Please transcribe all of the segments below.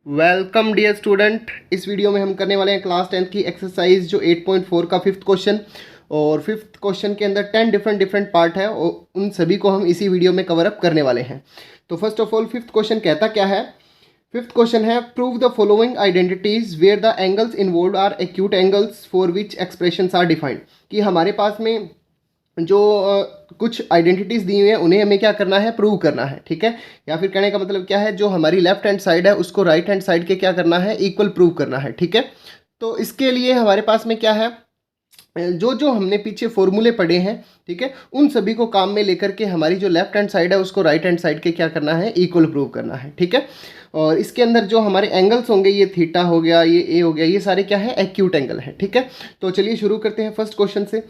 Welcome dear student. इस video में हम करने वाले हैं क्लास 10th की एक्सरसाइज जो 8.4 का फिफ्थ क्वेश्चन। और फिफ्थ क्वेश्चन के अंदर 10 डिफरेंट पार्ट है और उन सभी को हम इसी वीडियो में कवर अप करने वाले हैं। तो first of all fifth question कहता क्या है। फिफ्थ क्वेश्चन है prove the following identities where the angles involved are acute angles for which expressions are defined. कि हमारे पास में जो कुछ आइडेंटिटीज़ दी हुई हैं उन्हें हमें क्या करना है, प्रूव करना है। ठीक है, या फिर कहने का मतलब क्या है, जो हमारी लेफ्ट हैंड साइड है उसको राइट हैंड साइड के क्या करना है, इक्वल प्रूव करना है। ठीक है, तो इसके लिए हमारे पास में क्या है, जो जो हमने पीछे फॉर्मूले पढ़े हैं, ठीक है, उन सभी को काम में लेकर के हमारी जो लेफ्ट हैंड साइड है उसको राइट हैंड साइड के क्या करना है, इक्वल प्रूव करना है। ठीक है, और इसके अंदर जो हमारे एंगल्स होंगे, ये थीटा हो गया, ये ए हो गया, ये सारे क्या है, एक्यूट एंगल है। ठीक है, तो चलिए शुरू करते हैं फर्स्ट क्वेश्चन से।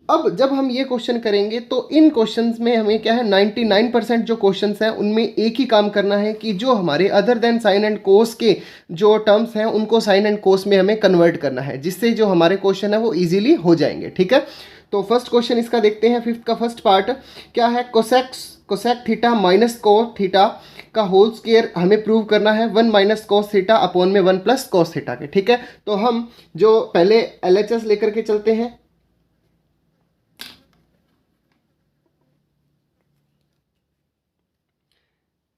अब जब हम ये क्वेश्चन करेंगे तो इन क्वेश्चंस में हमें क्या है, 99% जो क्वेश्चंस हैं उनमें एक ही काम करना है कि जो हमारे other than sine and cos के जो टर्म्स हैं उनको साइन एंड कोस में हमें कन्वर्ट करना है, जिससे जो हमारे क्वेश्चन है वो इजीली हो जाएंगे। ठीक है, तो फर्स्ट क्वेश्चन इसका देखते हैं। फिफ्थ का फर्स्ट पार्ट क्या है, cosec theta minus cos theta का होल स्क्वायर हमें प्रूव करना है 1 माइनस कोस थीटा अपॉन में 1 प्लस कोस थीटा के। ठीक है, तो हम जो पहले LHS लेकर के चलते हैं।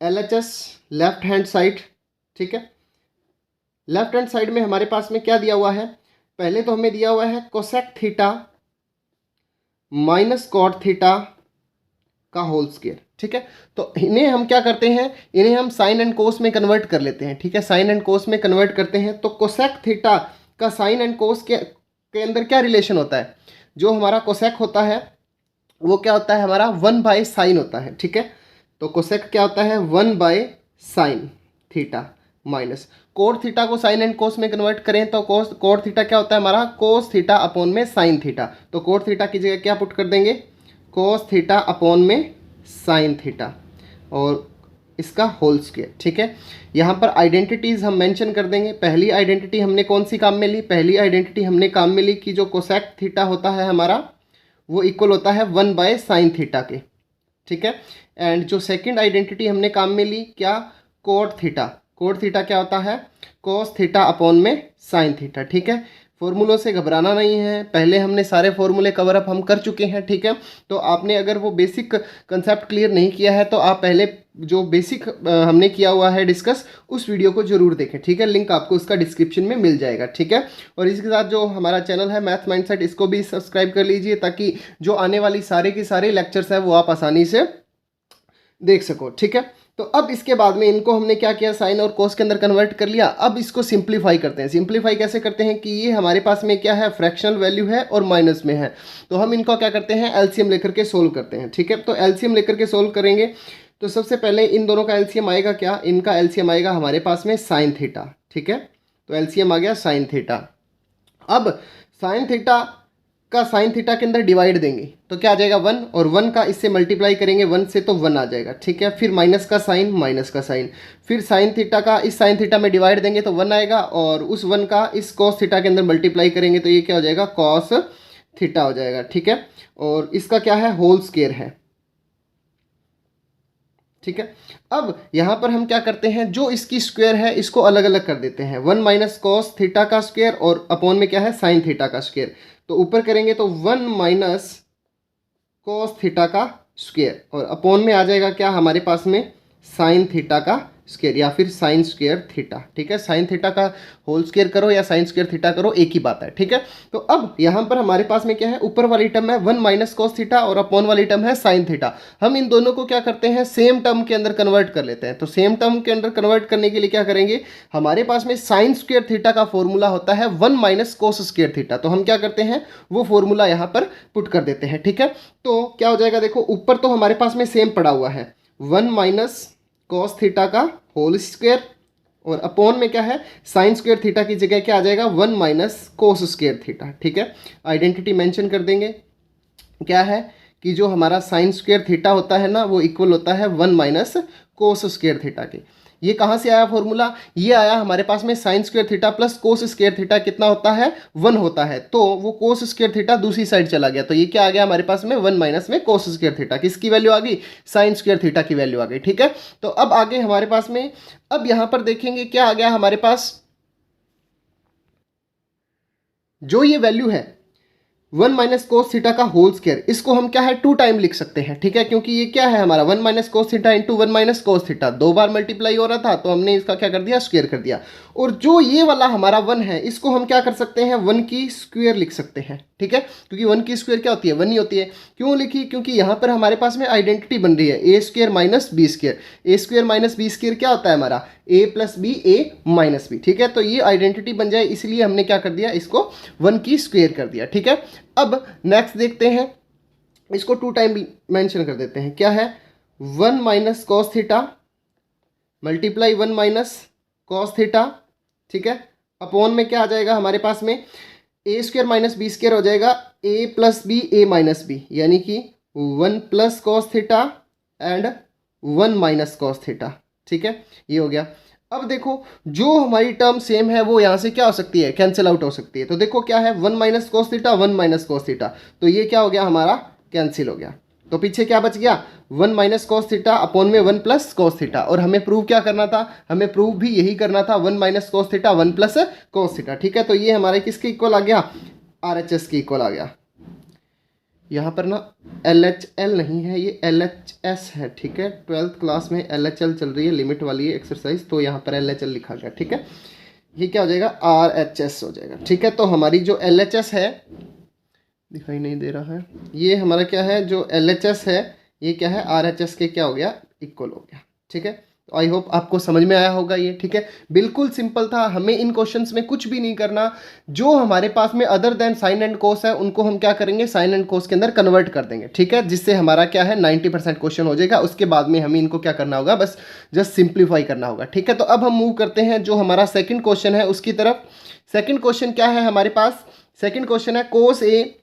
LHS left hand side. ठीक है, लेफ्ट हैंड साइड में हमारे पास में क्या दिया हुआ है, पहले तो हमें दिया हुआ है cosec theta minus cot theta का होल स्क्वायर। ठीक है, तो इन्हें हम क्या करते हैं, इन्हें हम साइन एंड कोस में कन्वर्ट कर लेते हैं। ठीक है, साइन एंड कोस में कन्वर्ट करते हैं तो कोसेक थीटा का साइन एंड कोस के अंदर क्या रिलेशन होता है, जो हमारा कोसेक होता है वो क्या होता है, हमारा 1/साइन होता है। ठीक है, तो कोसेक क्या होता है, 1/साइन थीटा माइनस कोट थीटा को साइन एंड कोस में कन्वर्ट करें तो कोट थीटा क्या होता है हमारा, कोस थीटा अपॉन में साइन थीटा। तो कोट थीटा की जगह क्या पुट कर देंगे, कोस थीटा अपॉन में साइन थीटा और इसका होल स्क्वायर। ठीक है, यहाँ पर आइडेंटिटीज़ हम मेंशन कर देंगे। पहली आइडेंटिटी हमने कौन सी काम में ली, पहली आइडेंटिटी हमने काम में ली कि जो कोसेक थीटा होता है हमारा वो इक्वल होता है 1/साइन थीटा के। ठीक है, एंड जो सेकंड आइडेंटिटी हमने काम में ली क्या, कोट थीटा। कोट थीटा क्या होता है, कोस थीटा अपॉन में साइन थीटा। ठीक है, फॉर्मूलों से घबराना नहीं है, पहले हमने सारे फॉर्मूले कवर अप हम कर चुके हैं। ठीक है, तो आपने अगर वो बेसिक कंसेप्ट क्लियर नहीं किया है तो आप पहले जो बेसिक हमने किया हुआ है डिस्कस, उस वीडियो को जरूर देखें। ठीक है, लिंक आपको उसका डिस्क्रिप्शन में मिल जाएगा। ठीक है, और इसके साथ जो हमारा चैनल है मैथ माइंडसेट, इसको भी सब्सक्राइब कर लीजिए ताकि जो आने वाली सारे के सारे लेक्चर्स हैं वो आप आसानी से देख सको। ठीक है, तो अब इसके बाद में इनको हमने क्या किया, साइन और कोस के अंदर कन्वर्ट कर लिया। अब इसको सिंप्लीफाई करते हैं। सिंप्लीफाई कैसे करते हैं कि ये हमारे पास में क्या है, फ्रैक्शनल वैल्यू है और माइनस में है, तो हम इनको क्या करते हैं, एलसीएम लेकर के सोल्व करते हैं। ठीक है, तो एलसीएम लेकर के सोल्व करेंगे तो सबसे पहले इन दोनों का एलसीएम आएगा क्या, इनका एलसीएम आएगा हमारे पास में साइन थीटा। ठीक है, तो एलसीएम आ गया साइन थीटा। अब साइन थीटा का साइन थीटा के अंदर डिवाइड देंगे तो क्या आ जाएगा 1, और 1 का इससे मल्टीप्लाई करेंगे 1 से तो 1 आ जाएगा। ठीक है, फिर माइनस का साइन, फिर साइन थीटा का इस साइन थीटा में डिवाइड देंगे तो 1 आएगा, और उस 1 का इस कॉस थीटा के अंदर मल्टीप्लाई करेंगे तो ये क्या हो जाएगा, कॉस थीटा हो जाएगा। ठीक है, और इसका क्या है, होल स्क्वायर है। ठीक है, अब यहाँ पर हम क्या करते हैं, जो इसकी स्क्वायर है इसको अलग अलग कर देते हैं, 1 माइनस कॉस थीटा का स्क्वायर और अपॉन में क्या है, साइन थीटा का स्क्वायर। तो ऊपर करेंगे तो 1 माइनस कॉस थीटा का स्क्वायर और अपॉन में आ जाएगा क्या हमारे पास में, साइन थीटा का स्क्वायर या फिर साइन स्क्वायर थीटा। ठीक है, साइन थीटा का होल स्क्वायर करो या साइन स्क्वायर थीटा करो, एक ही बात है। ठीक है, तो अब यहाँ पर हमारे पास में क्या है, ऊपर वाली टर्म है 1 माइनस कॉस थीटा और अपॉन वाली टर्म है साइन थीटा। हम इन दोनों को क्या करते हैं, सेम टर्म के अंदर कन्वर्ट कर लेते हैं। तो सेम टर्म के अंदर कन्वर्ट करने के लिए क्या करेंगे, हमारे पास में साइन स्क्वायर थीटा का फॉर्मूला होता है 1 माइनस कोस स्क्वायर थीटा, तो हम क्या करते हैं, वो फॉर्मूला यहाँ पर पुट कर देते हैं। ठीक है, तो क्या हो जाएगा, देखो ऊपर तो हमारे पास में सेम पड़ा हुआ है 1 माइनस कॉस थीटा का होल स्क्वायर और अपॉन में क्या है, साइन स्क्वायर थीटा की जगह क्या आ जाएगा, 1 माइनस कोस स्क्वायर थीटा। ठीक है, आइडेंटिटी मेंशन कर देंगे, क्या है कि जो हमारा साइन स्क्वायर थीटा होता है ना वो इक्वल होता है 1 माइनस कोस स्क्वायर थीटा के। ये कहाँ से आया फॉर्मूला, ये आया हमारे पास में sine square theta plus cos square theta कितना होता है, 1 होता है। तो वो कोस स्क्वायर थीटा दूसरी साइड चला गया, तो ये क्या आ गया हमारे पास में 1 माइनस में कोस स्क्वायर थीटा, किसकी वैल्यू आ गई, साइन स्क्वायर थीटा की वैल्यू आ गई। ठीक है, तो अब आगे हमारे पास में, अब यहां पर देखेंगे क्या आ गया हमारे पास, जो ये वैल्यू है 1 माइनस कोस थीटा का होल स्क्वायर, इसको हम क्या है 2 टाइम लिख सकते हैं। ठीक है, क्योंकि ये क्या है हमारा 1 minus cos theta into 1 minus cos theta, 2 बार मल्टीप्लाई हो रहा था, तो हमने इसका क्या कर दिया, स्क्वायर कर दिया। और जो ये वाला हमारा 1 है, इसको हम क्या कर सकते हैं, 1 की स्क्वायर लिख सकते हैं। ठीक है, क्योंकि 1 की स्क्वायर क्या होती है, 1 ही होती है। क्यों लिखी, क्योंकि यहाँ पर हमारे पास में आइडेंटिटी बन रही है ए स्क्वायर माइनस बी स्क्वायर। ए स्क्वायर माइनस बी स्क्वायर क्या होता है हमारा, ए plus B A minus B. ठीक है, तो ये आइडेंटिटी बन जाए, इसलिए हमने क्या कर दिया, इसको 1 की स्क्वायर कर दिया। ठीक है, अब नेक्स्ट देखते हैं, इसको 2 टाइम मेंशन कर देते हैं। क्या है, 1 minus cos theta multiply 1 minus cos theta. ठीक है, अपॉन में क्या आ जाएगा हमारे पास में, A square minus B square हो जाएगा ए plus B A minus B, यानी कि 1 plus cos theta and 1 minus cos theta. ठीक है, ये हो गया। अब देखो, जो हमारी टर्म सेम है वो यहाँ से क्या हो सकती है, कैंसिल आउट हो सकती है। तो देखो क्या है, 1 minus cos theta 1 minus cos theta, तो ये क्या हो गया हमारा, कैंसिल हो गया। तो पीछे क्या बच गया, 1 माइनस कॉस थीटा अपॉन में 1 प्लस कॉस थीटा। और हमें प्रूव क्या करना था, हमें प्रूव भी यही करना था, 1 minus cos theta 1 plus cos theta. ठीक है, तो ये हमारे किसके इक्वल आ गया, RHS के इक्वल आ गया। यहाँ पर ना LHL नहीं है, ये LHS है। ठीक है, 12th क्लास में LHL चल रही है, लिमिट वाली है एक्सरसाइज, तो यहाँ पर LHL लिखा गया। ठीक है, ये क्या हो जाएगा, RHS हो जाएगा। ठीक है, तो हमारी जो LHS है, दिखाई नहीं दे रहा है, ये हमारा क्या है, जो LHS है ये क्या है, RHS के क्या हो गया, इक्वल हो गया। ठीक है, तो आई होप आपको समझ में आया होगा ये। ठीक है, बिल्कुल सिंपल था, हमें इन क्वेश्चंस में कुछ भी नहीं करना। जो हमारे पास में other than sine and cos है, उनको हम क्या करेंगे, साइन एंड कोस के अंदर कन्वर्ट कर देंगे। ठीक है, जिससे हमारा क्या है 90% क्वेश्चन हो जाएगा। उसके बाद में हमें इनको क्या करना होगा, बस जस्ट सिंप्लीफाई करना होगा। ठीक है, तो अब हम मूव करते हैं जो हमारा सेकेंड क्वेश्चन है उसकी तरफ। सेकेंड क्वेश्चन क्या है हमारे पास, सेकेंड क्वेश्चन है कोस ए,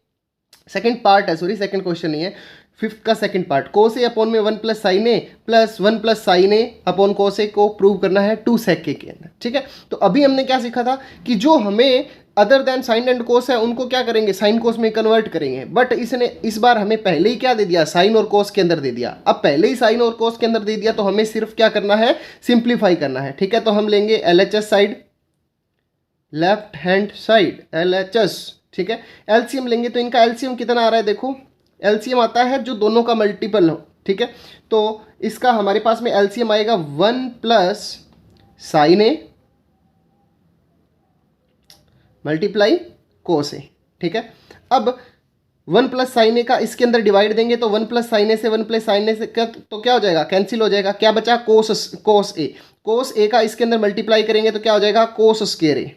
सेकेंड पार्ट है, सॉरी सेकेंड क्वेश्चन नहीं है, 5th का सेकंड पार्ट, कोस ए अपॉन में 1 plus sine A plus 1 plus sine A upon cos A को प्रूव करना है 2 sec के अंदर। ठीक है, तो अभी हमने क्या सीखा था कि जो हमें other than sine and cos है उनको क्या करेंगे, साइन कोस में कन्वर्ट करेंगे। बट इसने इस बार हमें पहले ही क्या दे दिया, साइन और कोस के अंदर दे दिया। अब पहले ही साइन और कोस के अंदर दे दिया तो हमें सिर्फ क्या करना है, सिंप्लीफाई करना है। ठीक है, तो हम लेंगे LHS side, left hand side LHS। ठीक है, LCM लेंगे तो इनका LCM कितना आ रहा है, देखो LCM आता है जो दोनों का मल्टीपल हो। ठीक है, तो इसका हमारे पास में LCM आएगा 1 प्लस साइन ए मल्टीप्लाई कोस ए। ठीक है, अब 1 प्लस साइन ए का इसके अंदर डिवाइड देंगे तो 1 प्लस साइन ए से 1 प्लस साइन ए से तो क्या हो जाएगा, कैंसिल हो जाएगा। क्या बचा, कोस ए, कोस ए का इसके अंदर मल्टीप्लाई करेंगे तो क्या हो जाएगा, कोस स्क्वायर ए।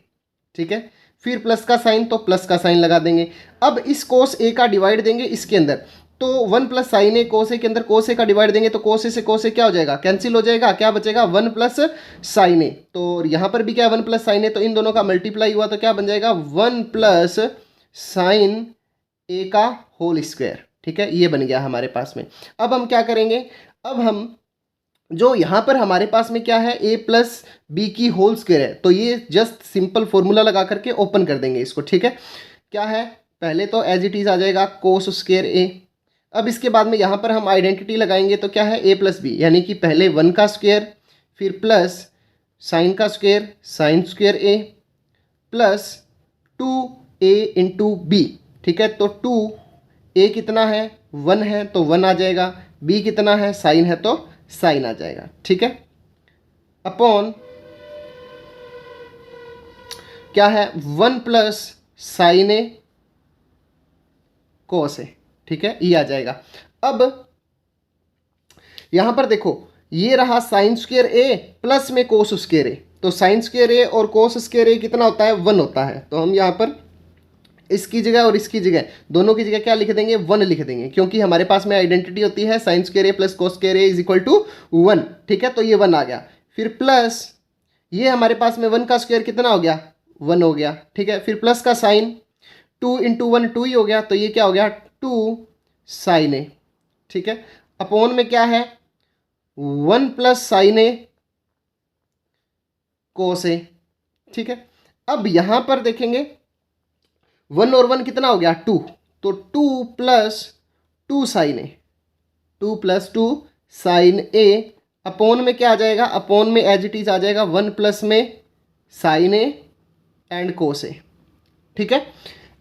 ठीक है, फिर प्लस का साइन तो प्लस का साइन लगा देंगे। अब इस कोस ए का डिवाइड देंगे इसके अंदर, तो 1 प्लस साइन ए कोस ए के अंदर कोस ए का डिवाइड देंगे तो कोस ए से कोस ए क्या हो जाएगा, कैंसिल हो जाएगा। क्या बचेगा, 1 प्लस साइन ए। तो यहाँ पर भी क्या है 1 प्लस साइन ए, तो इन दोनों का मल्टीप्लाई हुआ तो क्या बन जाएगा 1 प्लस साइन ए का होल स्क्वायर। ठीक है, ये बन गया हमारे पास में। अब हम क्या करेंगे, अब हम जो यहाँ पर हमारे पास में क्या है, a प्लस बी की होल स्क्वायर है, तो ये जस्ट सिंपल फॉर्मूला लगा करके ओपन कर देंगे इसको। ठीक है, क्या है, पहले तो एज इट इज़ आ जाएगा कोस स्क्वायर ए। अब इसके बाद में यहाँ पर हम आइडेंटिटी लगाएंगे तो क्या है, a प्लस बी, यानी कि पहले 1 का स्क्वायर फिर प्लस साइन का square sine square A plus 2a into B. ठीक है, तो 2a कितना है, 1 है तो 1 आ जाएगा, b कितना है, साइन है तो साइन आ जाएगा। ठीक है, अपॉन क्या है 1 प्लस साइन ए कोस ए। ठीक है, ये आ जाएगा। अब यहां पर देखो, ये रहा साइन स्क्वायर ए प्लस में कोस स्क्वायर ए, तो साइन स्क्वायर ए और कोस स्क्वायर ए कितना होता है, 1 होता है। तो हम यहाँ पर इसकी जगह और इसकी जगह, दोनों की जगह क्या लिख देंगे, 1 लिख देंगे, क्योंकि हमारे पास में आइडेंटिटी होती है sine square A plus cos square A is equal to 1। ठीक है, तो ये 1 आ गया। फिर प्लस ये हमारे पास में 1 का स्क्वायर कितना हो गया, 1 हो गया। ठीक है, फिर प्लस का साइन 2 इंटू 1 2 ही हो गया, तो ये क्या हो गया 2 साइन ए। ठीक है, अपॉन में क्या है 1 प्लस साइन ए कोस ए, ठीक है। अब यहाँ पर देखेंगे 1 और 1 कितना हो गया 2, तो 2 plus 2 sine A, 2 plus 2 sine A upon में क्या आ जाएगा, अपॉन में एज इट इज आ जाएगा 1 प्लस में साइन ए एंड कोस ए, ठीक है।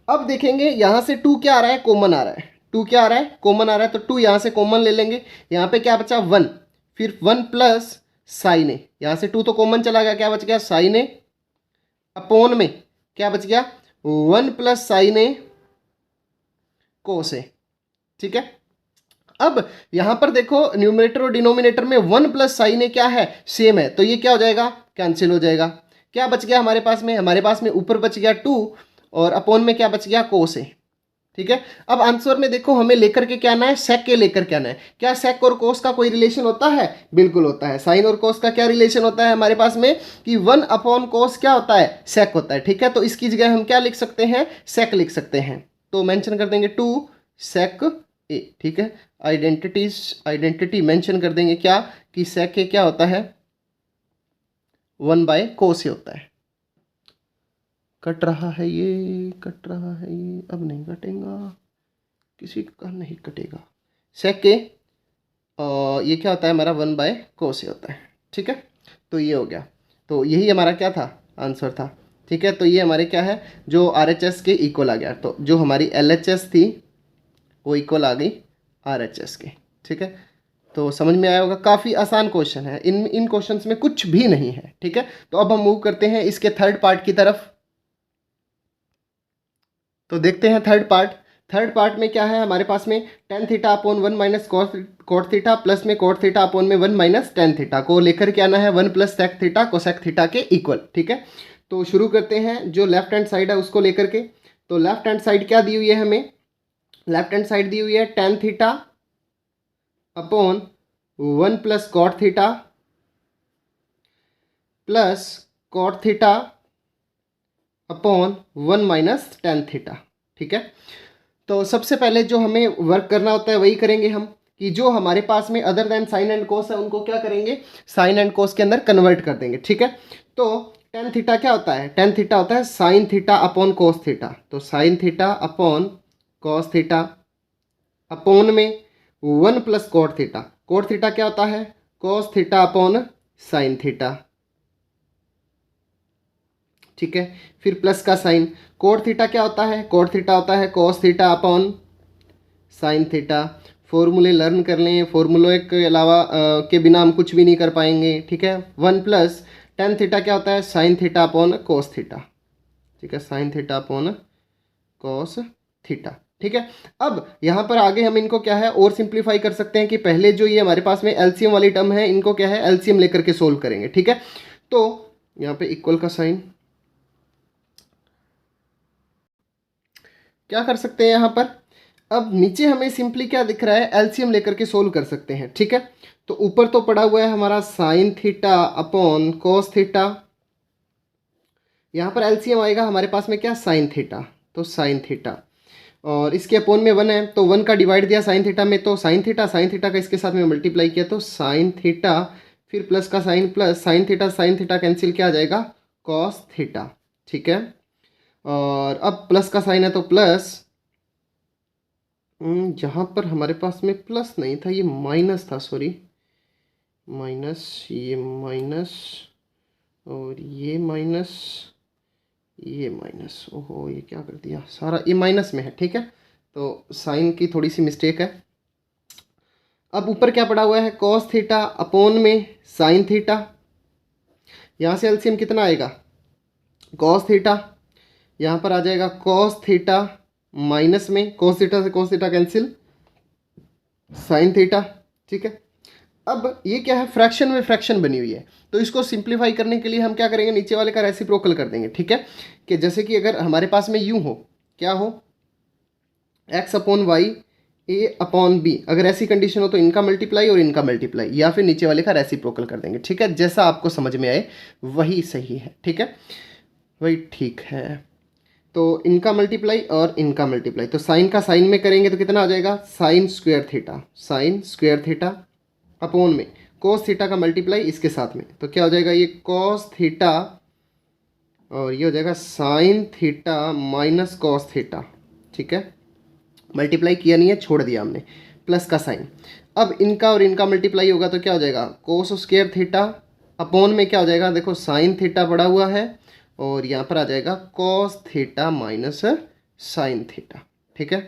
अब देखेंगे यहाँ से 2 क्या आ रहा है, कॉमन आ रहा है, 2 क्या आ रहा है, कॉमन आ रहा है, तो 2 यहाँ से कॉमन ले लेंगे, यहाँ पे क्या बचा 1, फिर 1 प्लस साइन ए, यहाँ से 2 तो कॉमन चला गया, क्या बच गया साइन ए अपॉन में क्या बच गया 1 प्लस साइन ए कोस ए, ठीक है। अब यहां पर देखो न्यूमरेटर और डिनोमिनेटर में 1 प्लस साइन ए क्या है, सेम है, तो ये क्या हो जाएगा, कैंसिल हो जाएगा। क्या बच गया हमारे पास में, हमारे पास में ऊपर बच गया 2 और अपॉन में क्या बच गया कोस ए, ठीक है। अब आंसर में देखो हमें लेकर के क्या आना है, सेक के लेकर के आना है। क्या सेक और कोस का कोई रिलेशन होता है, बिल्कुल होता है। साइन और कोस का क्या रिलेशन होता है हमारे पास में कि 1 अपॉन कोस क्या होता है, सेक होता है, ठीक है। तो इसकी जगह हम क्या लिख सकते हैं, सेक लिख सकते हैं, तो मेंशन कर देंगे 2 सेक ए, ठीक है। आइडेंटिटी मेंशन कर देंगे क्या कि सेक ए क्या होता है 1 बाय कोस ए होता है। कट रहा है ये, कट रहा है ये, अब नहीं कटेगा, किसी का नहीं कटेगा। सेक ए ये क्या होता है हमारा 1 बाय कोस ए होता है, ठीक है। तो ये हो गया, तो यही हमारा क्या था, आंसर था, ठीक है। तो ये हमारे क्या है जो RHS के इक्वल आ गया, तो जो हमारी LHS थी वो इक्वल आ गई RHS के, ठीक है। तो समझ में आया होगा, काफ़ी आसान क्वेश्चन है, इन क्वेश्चंस में कुछ भी नहीं है, ठीक है। तो अब हम मूव करते हैं इसके थर्ड पार्ट की तरफ। तो देखते हैं थर्ड पार्ट में क्या है हमारे पास में, tan theta upon 1 minus cot theta plus में कॉट थीटा अपॉन में 1 माइनस tan थीटा को लेकर के आना है 1 plus sec theta cosec theta के इक्वल, ठीक है। तो शुरू करते हैं जो लेफ्ट हैंड साइड है उसको लेकर के। तो लेफ्ट हैंड साइड क्या दी हुई है हमें, लेफ्ट हैंड साइड दी हुई है tan theta upon 1 plus cot theta plus cot theta upon 1 minus tan theta, ठीक है। तो सबसे पहले जो हमें वर्क करना होता है वही करेंगे हम, कि जो हमारे पास में other than sine and cos है उनको क्या करेंगे, साइन एंड कोस के अंदर कन्वर्ट कर देंगे, ठीक है। तो tan थीटा क्या होता है, tan थीटा होता है sine theta upon cos theta, तो sine theta upon cos theta upon में 1 प्लस कोट थीटा क्या होता है cos theta upon sine theta, ठीक है। फिर प्लस का साइन, कोट थीटा क्या होता है, कोट थीटा होता है cos theta upon sine theta. फॉर्मूले लर्न कर लें, फॉर्मूले के अलावा के बिना हम कुछ भी नहीं कर पाएंगे, ठीक है। 1 प्लस tan थीटा क्या होता है sine theta upon cos theta, ठीक है, sine theta upon cos theta, ठीक है। अब यहाँ पर आगे हम इनको क्या है और सिंप्लीफाई कर सकते हैं कि पहले जो ये हमारे पास में एलसीएम वाली टर्म है इनको क्या है एलसीएम लेकर के सोल्व करेंगे, ठीक है। तो यहाँ पे इक्वल का साइन, क्या कर सकते हैं यहाँ पर, अब नीचे हमें सिंपली क्या दिख रहा है एलसीएम लेकर के सोल्व कर सकते हैं, ठीक है। तो ऊपर तो पड़ा हुआ है हमारा sign theta upon cos theta, यहाँ पर एलसीएम आएगा हमारे पास में क्या साइन थीटा, तो साइन थीटा और इसके अपॉन में 1 है तो 1 का डिवाइड दिया साइन थीटा में, तो साइन थीटा का इसके साथ में मल्टीप्लाई किया तो साइन थीटा, फिर प्लस का sine plus sine theta cancel क्या आ जाएगा कॉस थीटा, ठीक है। और अब प्लस का साइन है तो प्लस, यहाँ पर हमारे पास में प्लस नहीं था ये माइनस था, सॉरी माइनस, ये माइनस और ये माइनस, ये माइनस, ओहो ये क्या कर दिया सारा ये माइनस में है, ठीक है। तो साइन की थोड़ी सी मिस्टेक है। अब ऊपर क्या पड़ा हुआ है कॉस थीटा अपॉन में साइन थीटा, यहाँ से एलसीएम कितना आएगा कॉस थीटा, यहाँ पर आ जाएगा कॉस थीटा माइनस में कॉस थीटा से cos theta cancel sign theta, ठीक है। अब ये क्या है फ्रैक्शन में फ्रैक्शन बनी हुई है, तो इसको सिंप्लीफाई करने के लिए हम क्या करेंगे नीचे वाले का रेसिप्रोकल कर देंगे, ठीक है। कि जैसे कि अगर हमारे पास में यूँ हो, क्या हो x अपॉन वाई ए अपॉन बी, अगर ऐसी कंडीशन हो तो इनका मल्टीप्लाई और इनका मल्टीप्लाई या फिर नीचे वाले का रेसिप्रोकल कर देंगे, ठीक है। जैसा आपको समझ में आए वही सही है, ठीक है, वही ठीक है। तो इनका मल्टीप्लाई और इनका मल्टीप्लाई, तो साइन का साइन में करेंगे तो कितना आ जाएगा साइन स्क्वायर थीटा अपॉन में कोस थीटा का मल्टीप्लाई इसके साथ में, तो क्या हो जाएगा ये कॉस थीटा और ये हो जाएगा sign theta minus cos theta, ठीक है। मल्टीप्लाई किया नहीं है, छोड़ दिया हमने, प्लस का साइन। अब इनका और इनका मल्टीप्लाई होगा तो क्या हो जाएगा कोस स्क्वायर थीटा अपॉन में क्या हो जाएगा, देखो साइन थीटा पड़ा हुआ है और यहाँ पर आ जाएगा cos theta minus sine theta, ठीक है।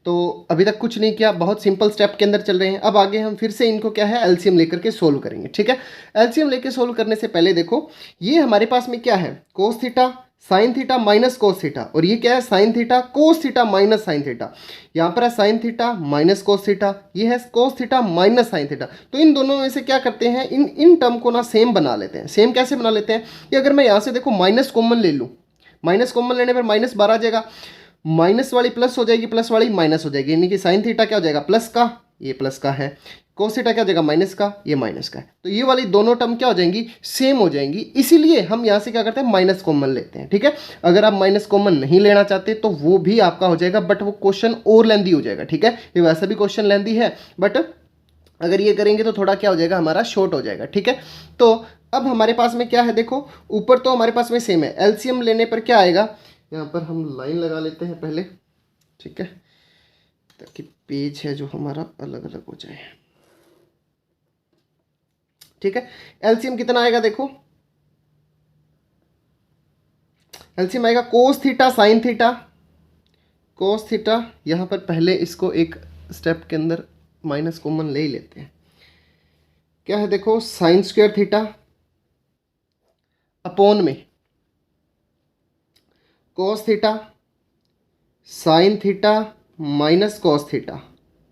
तो अभी तक कुछ नहीं किया, बहुत सिंपल स्टेप के अंदर चल रहे हैं। अब आगे हम फिर से इनको क्या है एलसीएम लेकर के सोल्व करेंगे, ठीक है। एलसीएम लेकर सोल्व करने से पहले देखो ये हमारे पास में क्या है cos theta sine theta minus cos theta, और ये क्या है sine theta cos theta minus sine theta. यहाँ पर है sine theta minus cos theta, ये है cos theta minus sine theta. तो इन दोनों में से क्या करते हैं, इन टर्म को ना सेम बना लेते हैं। सेम कैसे बना लेते हैं, कि अगर मैं यहाँ से देखो माइनस कॉमन ले लूँ, माइनस कॉमन लेने पर माइनस 12 आ जाएगा, माइनस वाली प्लस हो जाएगी, प्लस वाली माइनस हो जाएगी, यानी कि साइन थीटा क्या हो जाएगा प्लस का, ये प्लस का है, कोस थीटा क्या हो जाएगा माइनस का, ये माइनस का है। तो ये वाली दोनों टर्म क्या हो जाएंगी सेम हो जाएंगी, इसीलिए हम यहाँ से क्या करते हैं माइनस कॉमन लेते हैं, ठीक है। अगर आप माइनस कॉमन नहीं लेना चाहते तो वो भी आपका हो जाएगा, बट वो क्वेश्चन और लेंदी हो जाएगा, ठीक है। ये वैसा भी क्वेश्चन लेंदी है, बट अगर ये करेंगे तो थोड़ा क्या हो जाएगा हमारा शॉर्ट हो जाएगा, ठीक है। तो अब हमारे पास में क्या है, देखो ऊपर तो हमारे पास में सेम है, एलसीएम लेने पर क्या आएगा, यहाँ पर हम लाइन लगा लेते हैं पहले, ठीक है, ताकि पेज है जो हमारा अलग अलग हो जाए, ठीक है। एलसीएम कितना आएगा, देखो एलसीएम आएगा कोस theta sine theta, cos theta, यहाँ पर पहले इसको एक स्टेप के अंदर माइनस कॉमन ले ही लेते हैं, क्या है देखो साइन स्क्वायर थीटा अपॉन में cos theta sine theta minus cos theta,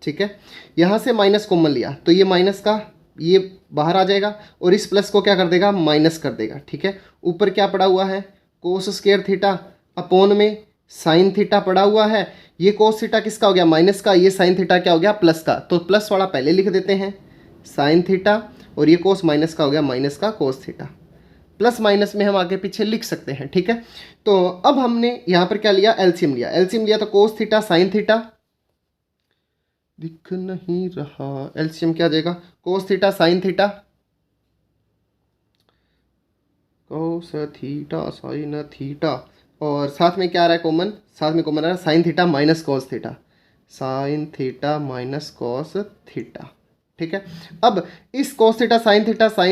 ठीक है। यहाँ से माइनस कॉमन लिया तो ये माइनस का ये बाहर आ जाएगा और इस प्लस को क्या कर देगा माइनस कर देगा, ठीक है। ऊपर क्या पड़ा हुआ है कोस स्क्वायर थीटा अपॉन में साइन थीटा पड़ा हुआ है, ये कोस थीटा किसका हो गया माइनस का, ये साइन थीटा क्या हो गया प्लस का, तो प्लस वाला पहले लिख देते हैं साइन थीटा, और ये कोस माइनस का हो गया माइनस का कोस थीटा। प्लस माइनस में हम आगे पीछे लिख सकते हैं, ठीक है। तो अब हमने यहाँ पर क्या लिया एलसीएम लिया, एलसीएम लिया तो कोस थीटा साइन थीटा दिख नहीं रहा, एलसीएम क्या आ जाएगा कोस थीटा साइन थीटा, कोस थीटा साइन थीटा, और साथ में क्या आ रहा है कॉमन, साथ में कॉमन आ रहा है sine theta minus cos theta, sine theta minus cos theta, ठीक है। अब इस कोस theta sine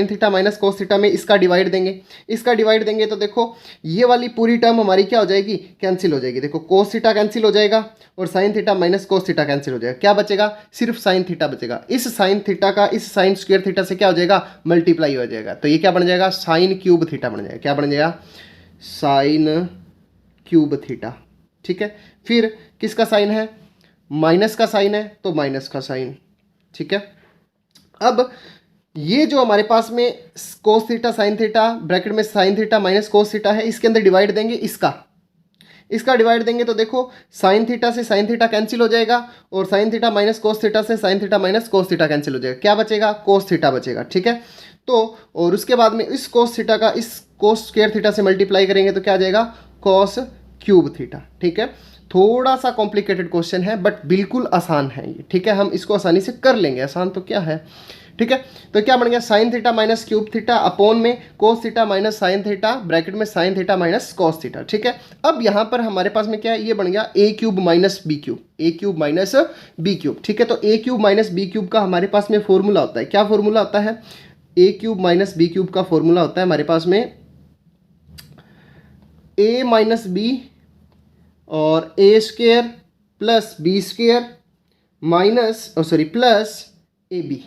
theta minus cos theta में इसका डिवाइड देंगे, इसका डिवाइड देंगे तो देखो ये वाली पूरी टर्म हमारी क्या हो जाएगी कैंसिल हो जाएगी, देखो कोस थीटा कैंसिल हो जाएगा और sine theta minus cos theta cancel हो जाएगा, क्या बचेगा सिर्फ साइन थीटा बचेगा। इस साइन थीटा का इस साइन स्क्वायर थीटा से क्या हो जाएगा मल्टीप्लाई हो जाएगा, तो ये क्या बन जाएगा साइन क्यूब थीटा बन जाएगा, क्या बन जाएगा साइन क्यूब थीटा, ठीक है। फिर किसका साइन है माइनस का साइन है तो माइनस का साइन, ठीक है। अब ये जो हमारे पास में cos theta sine theta bracket में sine theta minus cos theta है, इसके अंदर डिवाइड देंगे, इसका डिवाइड देंगे तो देखो साइन थीटा से साइन थीटा कैंसिल हो जाएगा और sine theta minus cos theta से sine theta minus cos theta cancel हो जाएगा, क्या बचेगा कोस थीटा बचेगा, ठीक है। तो और उसके बाद में इस कोस थीटा का इस कोस स्क्वायर थीटा से मल्टीप्लाई करेंगे तो क्या आ जाएगा कोस क्यूब थीटा, ठीक है। थोड़ा सा कॉम्प्लिकेटेड क्वेश्चन है बट बिल्कुल आसान है ये, ठीक है, हम इसको आसानी से कर लेंगे, आसान तो क्या है, ठीक है। तो क्या बन गया sine theta minus cube theta upon में cos theta minus sine theta bracket में sine theta minus cos theta, ठीक है। अब यहाँ पर हमारे पास में क्या है ये बन गया ए क्यूब माइनस बी क्यूब, ए क्यूब माइनस बी क्यूब, ठीक है। तो ए क्यूब माइनस बी क्यूब का हमारे पास में फॉर्मूला होता है, क्या फॉर्मूला होता है A cube minus B cube का फॉर्मूला होता है हमारे पास में ए माइनस बी और A square plus B square minus plus A B,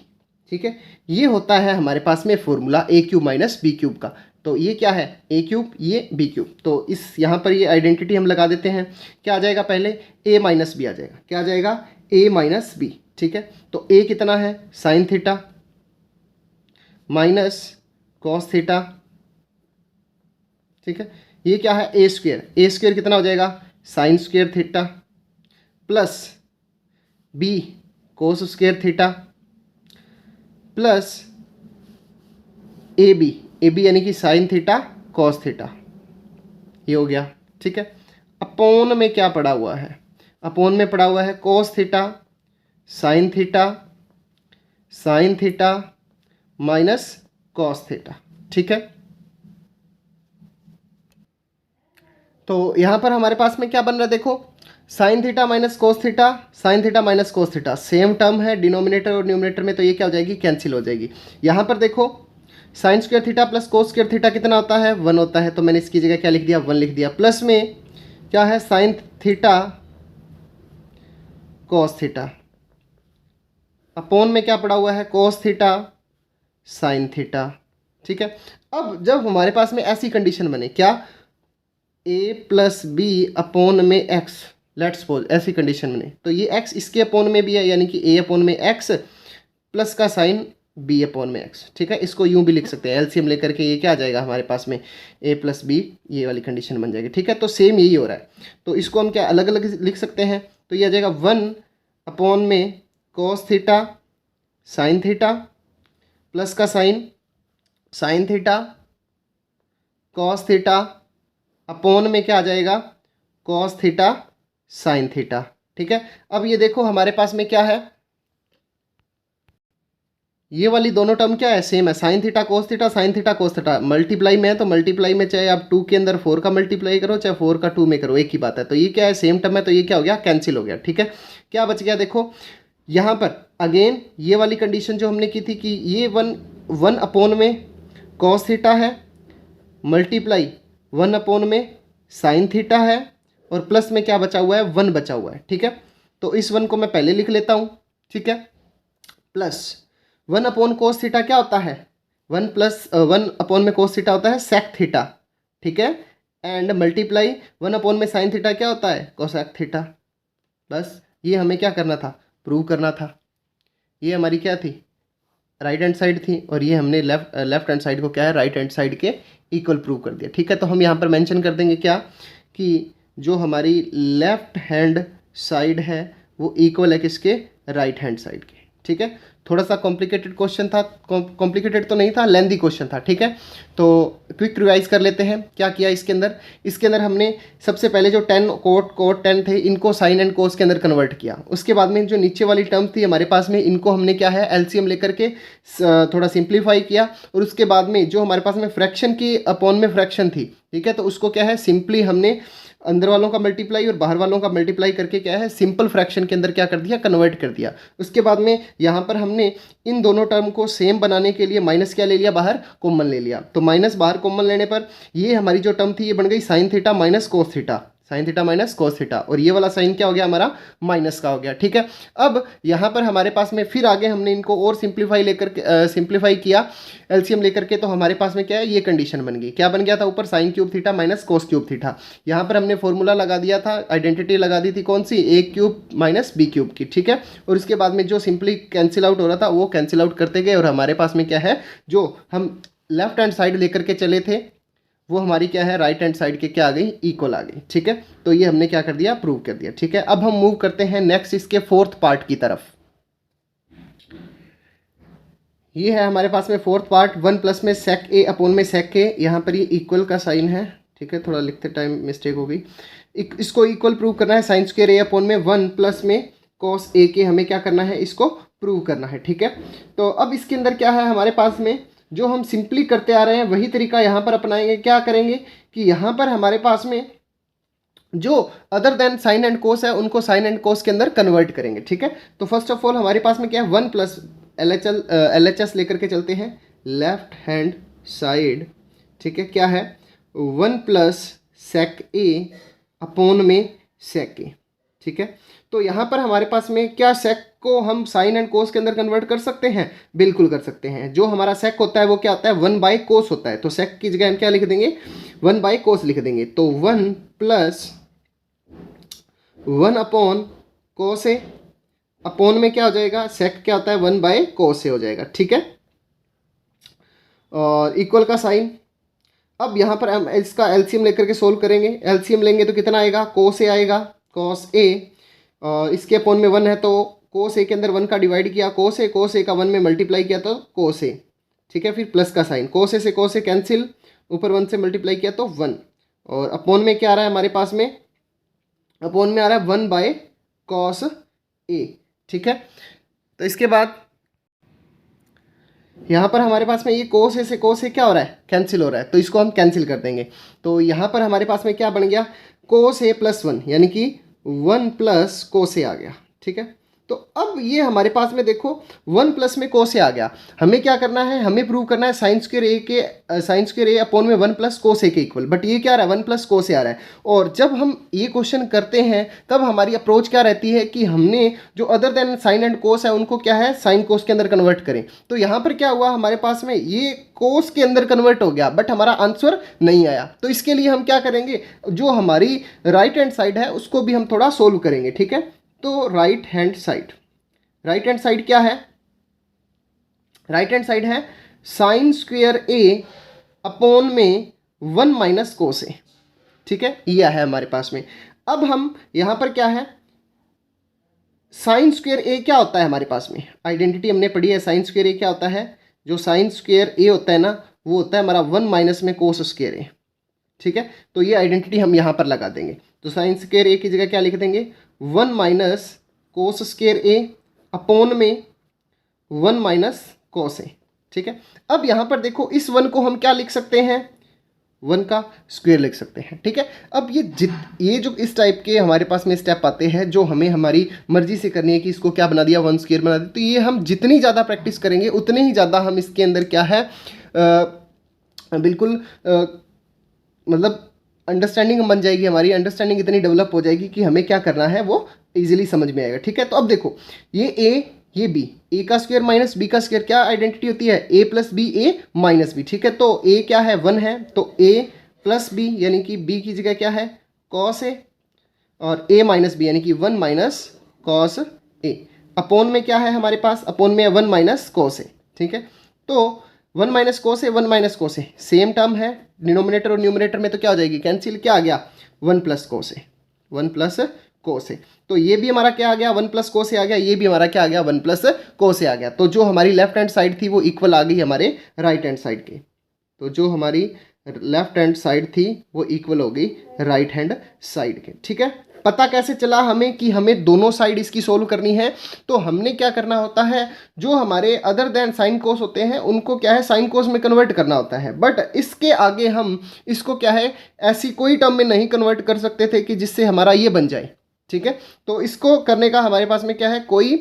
ठीक है। ये होता है हमारे पास में formula A cube minus B cube का। तो ये क्या है ए क्यूब ये बी क्यूब, तो इस यहाँ पर ये आइडेंटिटी हम लगा देते हैं, क्या आ जाएगा पहले ए माइनस बी आ जाएगा, क्या आ जाएगा ए माइनस बी, ठीक है। तो ए कितना है sine theta minus cos theta, ठीक है। ये क्या है ए स्क्वेयर कितना हो जाएगा sine square theta plus B cos square theta plus A B यानी कि साइन थीटा कॉस थीटा, ये हो गया, ठीक है। अपॉन में क्या पड़ा हुआ है, अपॉन में पड़ा हुआ है cos theta sine theta minus cos theta, ठीक है। तो यहाँ पर हमारे पास में क्या बन रहा है, देखो sine theta minus cos theta, sine theta minus cos theta same term है डिनोमिनेटर और न्यूमरेटर में, तो ये क्या हो जाएगी, कैंसिल हो जाएगी। यहाँ पर देखो sine square theta plus cos square theta कितना होता है, 1 होता है, तो मैंने इसकी जगह क्या लिख दिया, 1 लिख दिया। प्लस में क्या है, sine theta cos theta, upon में क्या पड़ा हुआ है, कोस थीटा साइन थीटा, ठीक है। अब जब हमारे पास में ऐसी कंडीशन बने, क्या a प्लस बी अपोन में x, लेट्स सपोज ऐसी कंडीशन बने, तो ये x इसके अपोन में भी है, यानी कि a अपोन में x प्लस का साइन b अपोन में x, ठीक है। इसको यूं भी लिख सकते हैं, एलसीएम लेकर के ये क्या आ जाएगा हमारे पास में, a प्लस बी, ये वाली कंडीशन बन जाएगी, ठीक है। तो सेम यही हो रहा है, तो इसको हम क्या अलग अलग लिख सकते हैं, तो ये आ जाएगा 1 अपोन में cos theta sine theta plus का sine theta cos theta upon में क्या आ जाएगा, कॉस थीटा साइन थीटा, ठीक है। अब ये देखो हमारे पास में क्या है, ये वाली दोनों टर्म क्या है, सेम है, sine theta cos theta sine theta cos theta, multiply में है, तो मल्टीप्लाई में चाहे आप 2 के अंदर 4 का मल्टीप्लाई करो चाहे 4 का 2 में करो, एक ही बात है। तो ये क्या है, सेम टर्म है, तो ये क्या हो गया, कैंसिल हो गया, ठीक है। क्या बच गया, देखो यहाँ पर अगेन ये वाली कंडीशन जो हमने की थी कि ये 1 अपोन में कॉस थीटा है, मल्टीप्लाई 1 अपोन में साइन थीटा है, और प्लस में क्या बचा हुआ है, 1 बचा हुआ है, ठीक है। तो इस 1 को मैं पहले लिख लेता हूँ, ठीक है। प्लस 1 अपोन कोस थीटा क्या होता है, 1 अपोन में कोस थीटा होता है सेक थीटा, ठीक है। एंड मल्टीप्लाई 1 अपोन में साइन थीटा क्या होता है, कोसेक थीटा। बस ये हमें क्या करना था, प्रूव करना था। ये हमारी क्या थी, राइट हैंड साइड थी, और ये हमने लेफ्ट हैंड साइड को क्या है, राइट हैंड साइड के इक्वल प्रूव कर दिया, ठीक है। तो हम यहाँ पर मेंशन कर देंगे क्या, कि जो हमारी लेफ्ट हैंड साइड है वो इक्वल है किसके, राइट हैंड साइड के, ठीक है। थोड़ा सा कॉम्प्लिकेटेड क्वेश्चन था, कॉम्प्लिकेटेड तो नहीं था, लेंथी क्वेश्चन था, ठीक है। तो क्विक रिवाइज कर लेते हैं, क्या किया इसके अंदर हमने सबसे पहले जो 10 कोट 10 थे इनको साइन एंड कोस के अंदर कन्वर्ट किया। उसके बाद में जो नीचे वाली टर्म थी हमारे पास में, इनको हमने क्या है, एलसीएम लेकर के थोड़ा सिंप्लीफाई किया, और उसके बाद में जो हमारे पास में फ्रैक्शन की अपोन में फ्रैक्शन थी, ठीक है, तो उसको क्या है, सिंपली हमने अंदर वालों का मल्टीप्लाई और बाहर वालों का मल्टीप्लाई करके क्या है, सिंपल फ्रैक्शन के अंदर क्या कर दिया, कन्वर्ट कर दिया। उसके बाद में यहाँ पर हमने इन दोनों टर्म को सेम बनाने के लिए माइनस क्या ले लिया, बाहर कॉमन ले लिया। तो माइनस बाहर कॉमन लेने पर ये हमारी जो टर्म थी ये बन गई sign theta minus cos theta, sine theta minus cos theta, और ये वाला साइन क्या हो गया, हमारा माइनस का हो गया, ठीक है। अब यहाँ पर हमारे पास में फिर आगे हमने इनको और सिंप्लीफाई किया एलसीएम लेकर के, तो हमारे पास में क्या है, ये कंडीशन बन गई। क्या बन गया था, ऊपर sine cube theta minus cos cube theta, यहाँ पर हमने फॉर्मूला लगा दिया था, आइडेंटिटी लगा दी थी, कौन सी, ए क्यूब माइनस बी क्यूब की, ठीक है। और इसके बाद में जो सिंपली कैंसिल आउट हो रहा था वो कैंसिल आउट करते गए, और हमारे पास में क्या है, जो हम लेफ्ट हैंड साइड लेकर के चले थे वो हमारी क्या है, राइट हैंड साइड के क्या आ गई, इक्वल आ गई, ठीक है। तो ये हमने क्या कर दिया, प्रूव कर दिया, ठीक है। अब हम मूव करते हैं नेक्स्ट इसके फोर्थ पार्ट की तरफ। ये है हमारे पास में फोर्थ पार्ट, 1 प्लस में सेक ए अपोन में सेक ए, यहाँ पर ये इक्वल का साइन है, ठीक है, थोड़ा लिखते टाइम मिस्टेक हो गई। इसको इक्वल प्रूव करना है, साइन स्क्वायर ए अपोन में 1 प्लस में कॉस ए के हमें क्या करना है, इसको प्रूव करना है, ठीक है। तो अब इसके अंदर क्या है, हमारे पास में जो हम सिंपली करते आ रहे हैं वही तरीका यहाँ पर अपनाएंगे। क्या करेंगे कि यहाँ पर हमारे पास में जो other than sine and cos है उनको साइन एंड कोस के अंदर कन्वर्ट करेंगे, ठीक है। तो फर्स्ट ऑफ ऑल हमारे पास में क्या है, 1 प्लस LHS लेकर के चलते हैं लेफ्ट हैंड साइड, ठीक है। क्या है, 1 प्लस सेक ए अपोन में सेक ए, ठीक है। तो यहाँ पर हमारे पास में क्या, सेक को हम साइन एंड कोस के अंदर कन्वर्ट कर सकते हैं, बिल्कुल कर सकते हैं। जो हमारा सेक होता है वो क्या होता है, 1 बाय कोस होता है, तो सेक की जगह हम क्या लिख देंगे, 1 बाय कोस लिख देंगे। तो 1 प्लस 1 अपॉन कोस ए, अपोन में क्या हो जाएगा, सेक क्या होता है, 1 बाय कोस ए हो जाएगा, ठीक है। और इक्वल का साइन, अब यहाँ पर हम इसका एलसीएम लेकर के सोल्व करेंगे। एलसीएम लेंगे तो कितना आएगा, कोस ए आएगा, कोस ए, इसके अपोन में 1 है तो कोस ए के अंदर 1 का डिवाइड किया, कोस ए का 1 में मल्टीप्लाई किया तो कोस ए, ठीक है। फिर प्लस का साइन, कोस ए से कोस ए कैंसिल, ऊपर 1 से मल्टीप्लाई किया तो 1, और अपोन में क्या आ रहा है हमारे पास में, अपोन में आ रहा है 1 बाय कॉस ए, ठीक है। तो इसके बाद यहाँ पर हमारे पास में ये कोस ए से कोस ए क्या हो रहा है, कैंसिल हो रहा है, तो इसको हम कैंसिल कर देंगे। तो यहाँ पर हमारे पास में क्या बन गया, कोस ए प्लस वन, यानी कि 1 प्लस कोस ए आ गया। ठीक है, तो अब ये हमारे पास में देखो 1 प्लस में कोस ए आ गया। हमें क्या करना है, हमें प्रूव करना है साइन स्क्वायर ए के साइन स्क्वायर ए अपॉन में 1 प्लस कोस ए के इक्वल, बट ये क्या आ रहा है 1 प्लस कोस ए आ रहा है। और जब हम ये क्वेश्चन करते हैं तब हमारी अप्रोच क्या रहती है कि हमने जो other than sine and cos है उनको क्या है साइन कोस के अंदर कन्वर्ट करें। तो यहाँ पर क्या हुआ, हमारे पास में ये कोस के अंदर कन्वर्ट हो गया बट हमारा आंसर नहीं आया। तो इसके लिए हम क्या करेंगे, जो हमारी राइट हैंड साइड है उसको भी हम थोड़ा सोल्व करेंगे। ठीक है, तो राइट हैंड साइड क्या है, राइट हैंड साइड है साइन स्क्वेयर ए अपॉन में 1 माइनस कोस ए। ठीक है, यह है हमारे पास में। अब हम यहां पर क्या है, साइन स्क्वेयर ए क्या होता है हमारे पास में, आइडेंटिटी हमने पढ़ी है। साइन स्क्वेयर ए क्या होता है, जो साइन स्क्वेयर ए होता है ना वो होता है हमारा 1 माइनस में कोस स्क्वेयर ए। ठीक है, तो ये आइडेंटिटी हम यहां पर लगा देंगे। तो साइन स्क्वेयर ए की जगह क्या लिख देंगे, 1 माइनस कोस स्क्वेयर ए अपॉन में 1 माइनस कोस ए। ठीक है, अब यहाँ पर देखो इस 1 को हम क्या लिख सकते हैं, 1 का स्क्वायर लिख सकते हैं। ठीक है, अब ये जो इस टाइप के हमारे पास में स्टेप आते हैं जो हमें हमारी मर्जी से करनी है कि इसको क्या बना दिया 1 स्क्वायर बना दिया, तो ये हम जितनी ज़्यादा प्रैक्टिस करेंगे उतने ही ज़्यादा हम इसके अंदर क्या है बिल्कुल मतलब अंडरस्टैंडिंग बन जाएगी, हमारी अंडरस्टैंडिंग इतनी डेवलप हो जाएगी कि हमें क्या करना है वो इजीली समझ में आएगा। ठीक है, तो अब देखो ये ए ये बी, ए का स्क्वायर माइनस बी का स्क्वायर क्या आइडेंटिटी होती है, ए plus B A minus B. ठीक है, तो ए क्या है 1 है, तो ए प्लस बी यानी कि बी की जगह क्या है कॉस ए, और ए माइनस बी यानी कि 1 माइनस कॉस ए। अपॉन में क्या है हमारे पास, अपॉन में 1 माइनस कॉस ए। ठीक है, तो 1 माइनस कोस ए 1 माइनस कोस ए सेम टर्म है, डिनोमिनेटर और न्यूमिनेटर में तो क्या हो जाएगी कैंसिल, क्या आ गया 1 प्लस कोस ए, 1 प्लस कोस ए। तो ये भी हमारा क्या आ गया 1 प्लस कोस ए आ गया, ये भी हमारा क्या आ गया 1 प्लस कोस ए आ गया। तो जो हमारी लेफ्ट हैंड साइड थी वो इक्वल आ गई हमारे राइट हैंड साइड के। तो जो हमारी लेफ्ट हैंड साइड थी वो इक्वल हो गई राइट हैंड साइड के। ठीक है, पता कैसे चला हमें कि हमें दोनों साइड इसकी सोल्व करनी है, तो हमने क्या करना होता है, जो हमारे अदर देन साइन कोस होते हैं उनको क्या है साइन कोस में कन्वर्ट करना होता है। बट इसके आगे हम इसको क्या है ऐसी कोई टर्म में नहीं कन्वर्ट कर सकते थे कि जिससे हमारा ये बन जाए। ठीक है, तो इसको करने का हमारे पास में क्या है कोई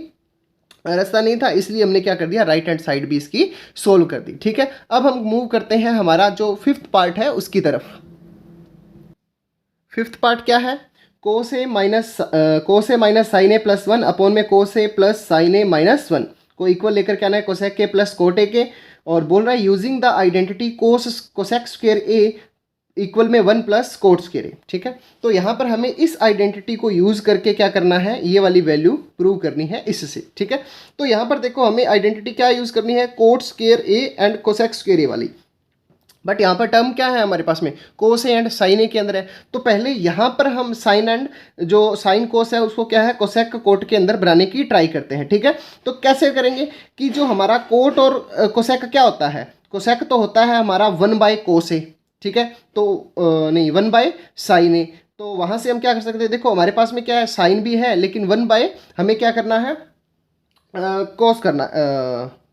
रास्ता नहीं था, इसलिए हमने क्या कर दिया राइट हैंड साइड भी इसकी सोल्व कर दी। ठीक है, अब हम मूव करते हैं हमारा जो 5th पार्ट है उसकी तरफ। 5th पार्ट क्या है, कोस ए minus sine A plus 1 upon में कोस ए प्लस साइन ए माइनस 1 को इक्वल लेकर क्या है कोसेक के प्लस कोट ए के, और बोल रहा है using the identity cosec square A equal में 1 प्लस कोट स्क्वायर ए। ठीक है, तो यहाँ पर हमें इस आइडेंटिटी को यूज करके क्या करना है, ये वाली वैल्यू प्रूव करनी है इससे। ठीक है, तो यहाँ पर देखो हमें आइडेंटिटी क्या यूज करनी है cot square A and cosec square A वाली, बट यहाँ पर टर्म क्या है हमारे पास में कोस ए एंड साइन ए के अंदर है। तो पहले यहाँ पर हम साइन एंड जो साइन कोस है उसको क्या है कोसेक कोट के अंदर बनाने की ट्राई करते हैं। ठीक है, तो कैसे करेंगे कि जो हमारा कोट और कोसेक क्या होता है, कोसेक तो होता है हमारा 1 बाय कोस ए। ठीक है, तो नहीं 1 बाय साइन ए, तो वहाँ से हम क्या कर सकते हैं, देखो हमारे पास में क्या है साइन भी है लेकिन 1 बाय हमें क्या करना है कोस करना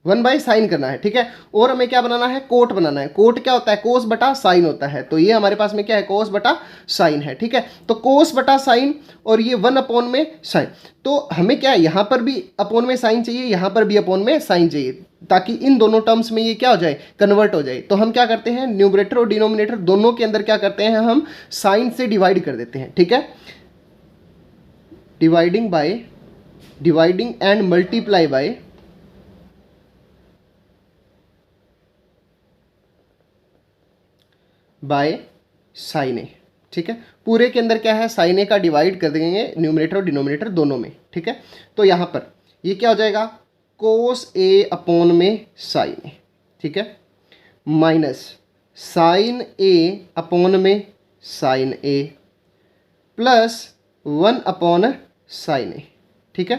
1 बाय साइन करना है। ठीक है, और हमें क्या बनाना है कोट बनाना है। कोट क्या होता है कोस बटा साइन होता है, तो ये हमारे पास में क्या है कोस बटा साइन है। ठीक है, तो कोस बटा साइन और ये 1 अपॉन में साइन, तो हमें क्या है यहाँ पर भी अपॉन में साइन चाहिए, यहाँ पर भी अपॉन में साइन चाहिए, ताकि इन दोनों टर्म्स में ये क्या हो जाए कन्वर्ट हो जाए। तो हम क्या करते हैं न्यूमरेटर और डिनोमिनेटर दोनों के अंदर क्या करते हैं हम साइन से डिवाइड कर देते हैं। ठीक है, dividing and multiply by sine A. ठीक है, पूरे के अंदर क्या है साइन ए का डिवाइड कर देंगे न्यूमरेटर और डिनोमिनेटर दोनों में। ठीक है, तो यहाँ पर ये क्या हो जाएगा कोस ए अपॉन में साइन ए। ठीक है, माइनस साइन ए अपॉन में sine A plus 1 upon sine A. ठीक है,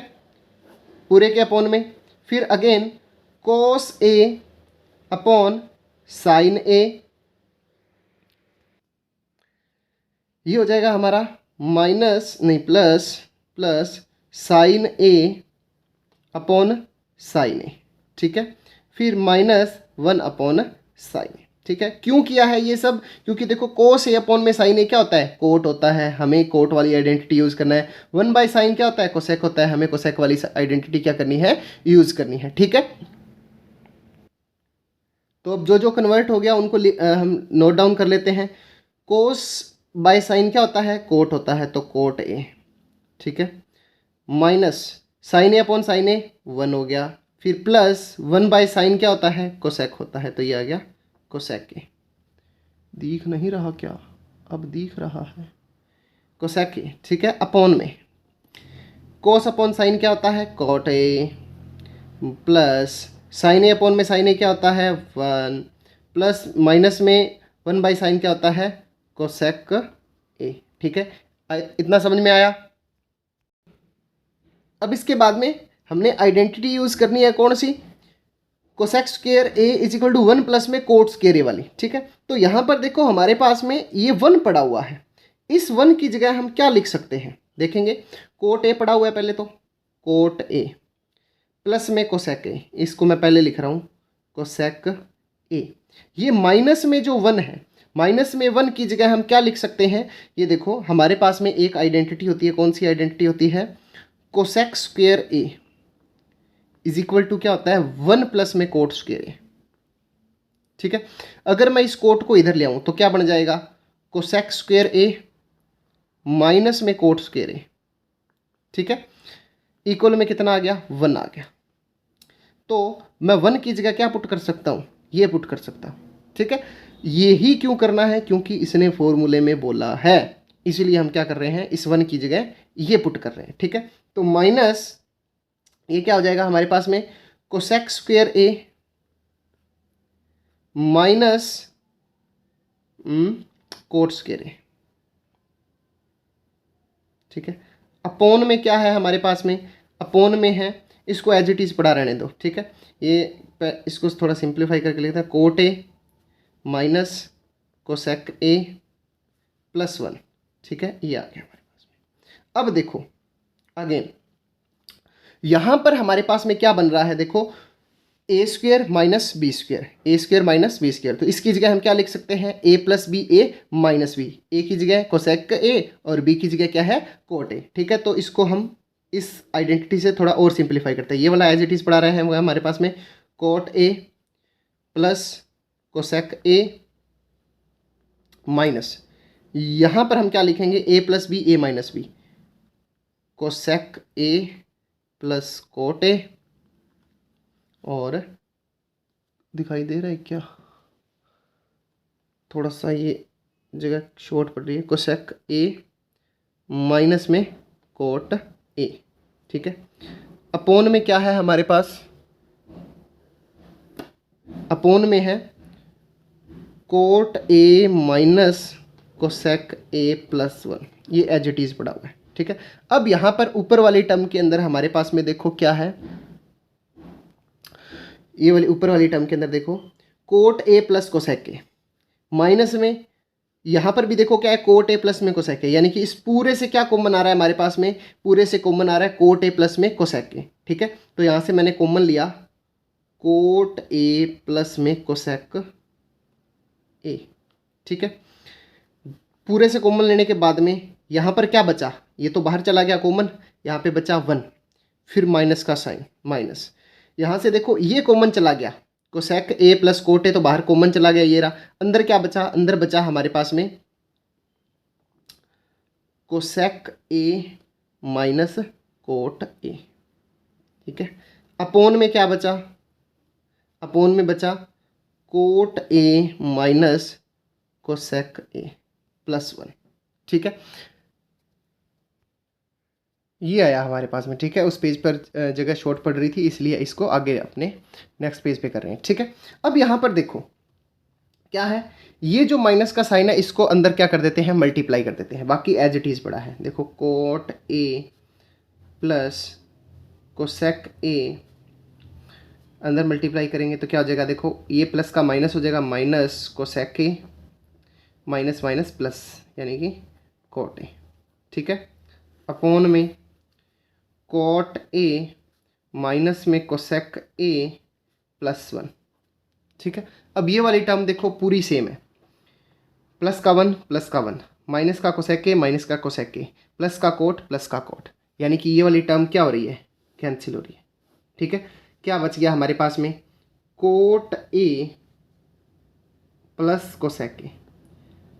पूरे के अपॉन में, फिर अगेन कोस ए अपॉन साइन ए, ये हो जाएगा हमारा माइनस नहीं plus sine A upon sine A. ठीक है, फिर -1 साइन ए। ठीक है, क्यों किया है ये सब? क्योंकि देखो कोस ए अपॉन में साइन ए क्या होता है? कोट होता है, हमें कोट वाली आइडेंटिटी यूज़ करना है। 1/sin क्या होता है? कोसेक होता है, हमें कोसेक वाली आइडेंटिटी क्या करनी है? यूज़ करनी है। ठीक है, तो अब जो जो कन्वर्ट हो गया उनको हम नोट डाउन कर लेते हैं। कोस बाय साइन क्या होता है? कोट होता है, तो कोट ए। ठीक है, minus sine A upon sine ए 1 हो गया, फिर प्लस 1/sin क्या होता है? कोसेक होता है, तो ये आ गया कोसेक ए। दिख नहीं रहा क्या? अब दिख रहा है, कोसेक ए। ठीक है, अपॉन में कोस अपॉन साइन क्या होता है? Cot A, plus sine A upon में साइन ए क्या होता है? 1, प्लस माइनस में 1/sin क्या होता है? कोसेक ए। ठीक है, इतना समझ में आया? अब इसके बाद में हमने आइडेंटिटी यूज़ करनी है, कौन सी? Cosec square A is equal to 1 plus में कोट स्क्वायर ए वाली। ठीक है, तो यहाँ पर देखो हमारे पास में ये 1 पड़ा हुआ है, इस 1 की जगह हम क्या लिख सकते हैं? देखेंगे, कोट ए पड़ा हुआ है, पहले तो कोट ए प्लस में कोसेक ए, इसको मैं पहले लिख रहा हूँ कोसेक ए। ये माइनस में जो 1 है, माइनस में 1 की जगह हम क्या लिख सकते हैं? ये देखो हमारे पास में एक आइडेंटिटी होती है, कौन सी आइडेंटिटी होती है? Cosec square A is equal to क्या होता है? 1 प्लस में कोट स्क्वायर ए। ठीक है, अगर मैं इस कोट को इधर ले आऊं तो क्या बन जाएगा? कोसेक स्क्वायर ए माइनस में कोट स्क्वायर ए। ठीक है, इक्वल में कितना आ गया? 1 आ गया। तो मैं 1 की जगह क्या पुट कर सकता हूँ? ये पुट कर सकता हूँ। ठीक है, ये ही क्यों करना है? क्योंकि इसने फॉर्मूले में बोला है, इसीलिए हम क्या कर रहे हैं? इस 1 की जगह ये पुट कर रहे हैं। ठीक है, तो माइनस ये क्या हो जाएगा हमारे पास में? कोसेक स्क्वायर ए माइनस कोट स्क्वायर ए। ठीक है, अपॉन में क्या है हमारे पास में? अपॉन में है, इसको एज इट इज पढ़ा रहने दो। ठीक है, ये इसको थोड़ा सिंप्लीफाई करके लिखते हैं, cot A minus cosec A plus 1। ठीक है, ये आ गया हमारे पास में। अब देखो अगेन यहां पर हमारे पास में क्या बन रहा है? देखो ए स्क्वेयर माइनस बी स्क्वेयर, ए स्क्वेयर माइनस बी स्क्वेयर, तो इसकी जगह हम क्या लिख सकते हैं? ए plus B A minus B. ए की जगह कोसेक ए और बी की जगह क्या है? Cot A. ठीक है, तो इसको हम इस आइडेंटिटी से थोड़ा और सिंप्लीफाई करते हैं। ये वाला एज इट इज पढ़ा रहे हैं हमारे पास में, cot A plus cosec A minus, यहाँ पर हम क्या लिखेंगे? A plus B A minus B, cosec A plus cot A, और दिखाई दे रहा है क्या? थोड़ा सा ये जगह शॉर्ट पड़ रही है, कोसेक ए माइनस में कोट ए। ठीक है, अपॉन में क्या है हमारे पास? अपॉन में है cot A minus cosec A plus 1, ये एज इट इज पड़ा हुआ है। ठीक है, अब यहाँ पर ऊपर वाली टर्म के अंदर हमारे पास में देखो क्या है? ये वाली ऊपर वाली टर्म के अंदर देखो coat A plus cosec A, minus में यहाँ पर भी देखो क्या है? कोट ए प्लस में कोसेक ए, यानी कि इस पूरे से क्या कॉमन आ रहा है हमारे पास में? पूरे से कॉमन आ रहा है कोट ए प्लस में कोसेक ए। ठीक है, तो यहाँ से मैंने कॉमन लिया कोट ए प्लस में कोसेक ए। ठीक है, पूरे से कॉमन लेने के बाद में यहाँ पर क्या बचा? ये तो बाहर चला गया कॉमन, यहाँ पे बचा 1, फिर माइनस का साइन, माइनस। यहाँ से देखो ये कॉमन चला गया, कोसेक ए प्लस कोट ए तो बाहर कॉमन चला गया, ये रहा। अंदर क्या बचा? अंदर बचा हमारे पास में cosec A minus cot A. ठीक है, अपॉन में क्या बचा? अपॉन में बचा cot A minus cosec A plus 1। ठीक है, ये आया हमारे पास में। ठीक है, उस पेज पर जगह शॉर्ट पड़ रही थी, इसलिए इसको आगे अपने नेक्स्ट पेज पे कर रहे हैं। ठीक है, अब यहाँ पर देखो क्या है? ये जो माइनस का साइन है इसको अंदर क्या कर देते हैं? मल्टीप्लाई कर देते हैं, बाकी एज इट इज पड़ा है। देखो कोट ए प्लस कोसेक ए, अंदर मल्टीप्लाई करेंगे तो क्या हो जाएगा? देखो ये प्लस का माइनस हो जाएगा, minus cosec A minus minus plus, यानी कि कोट ए। ठीक है, अपॉन में कोट ए माइनस में कोसेक ए +1, ठीक है। अब ये वाली टर्म देखो पूरी सेम है, प्लस का 1, माइनस का कोसेक ए, माइनस का कोसेक ए, प्लस का कोट, प्लस का कोट, यानी कि ये वाली टर्म क्या हो रही है, कैंसिल हो रही है, ठीक है। क्या बच गया हमारे पास में, कोट ए प्लस कोसेक ए,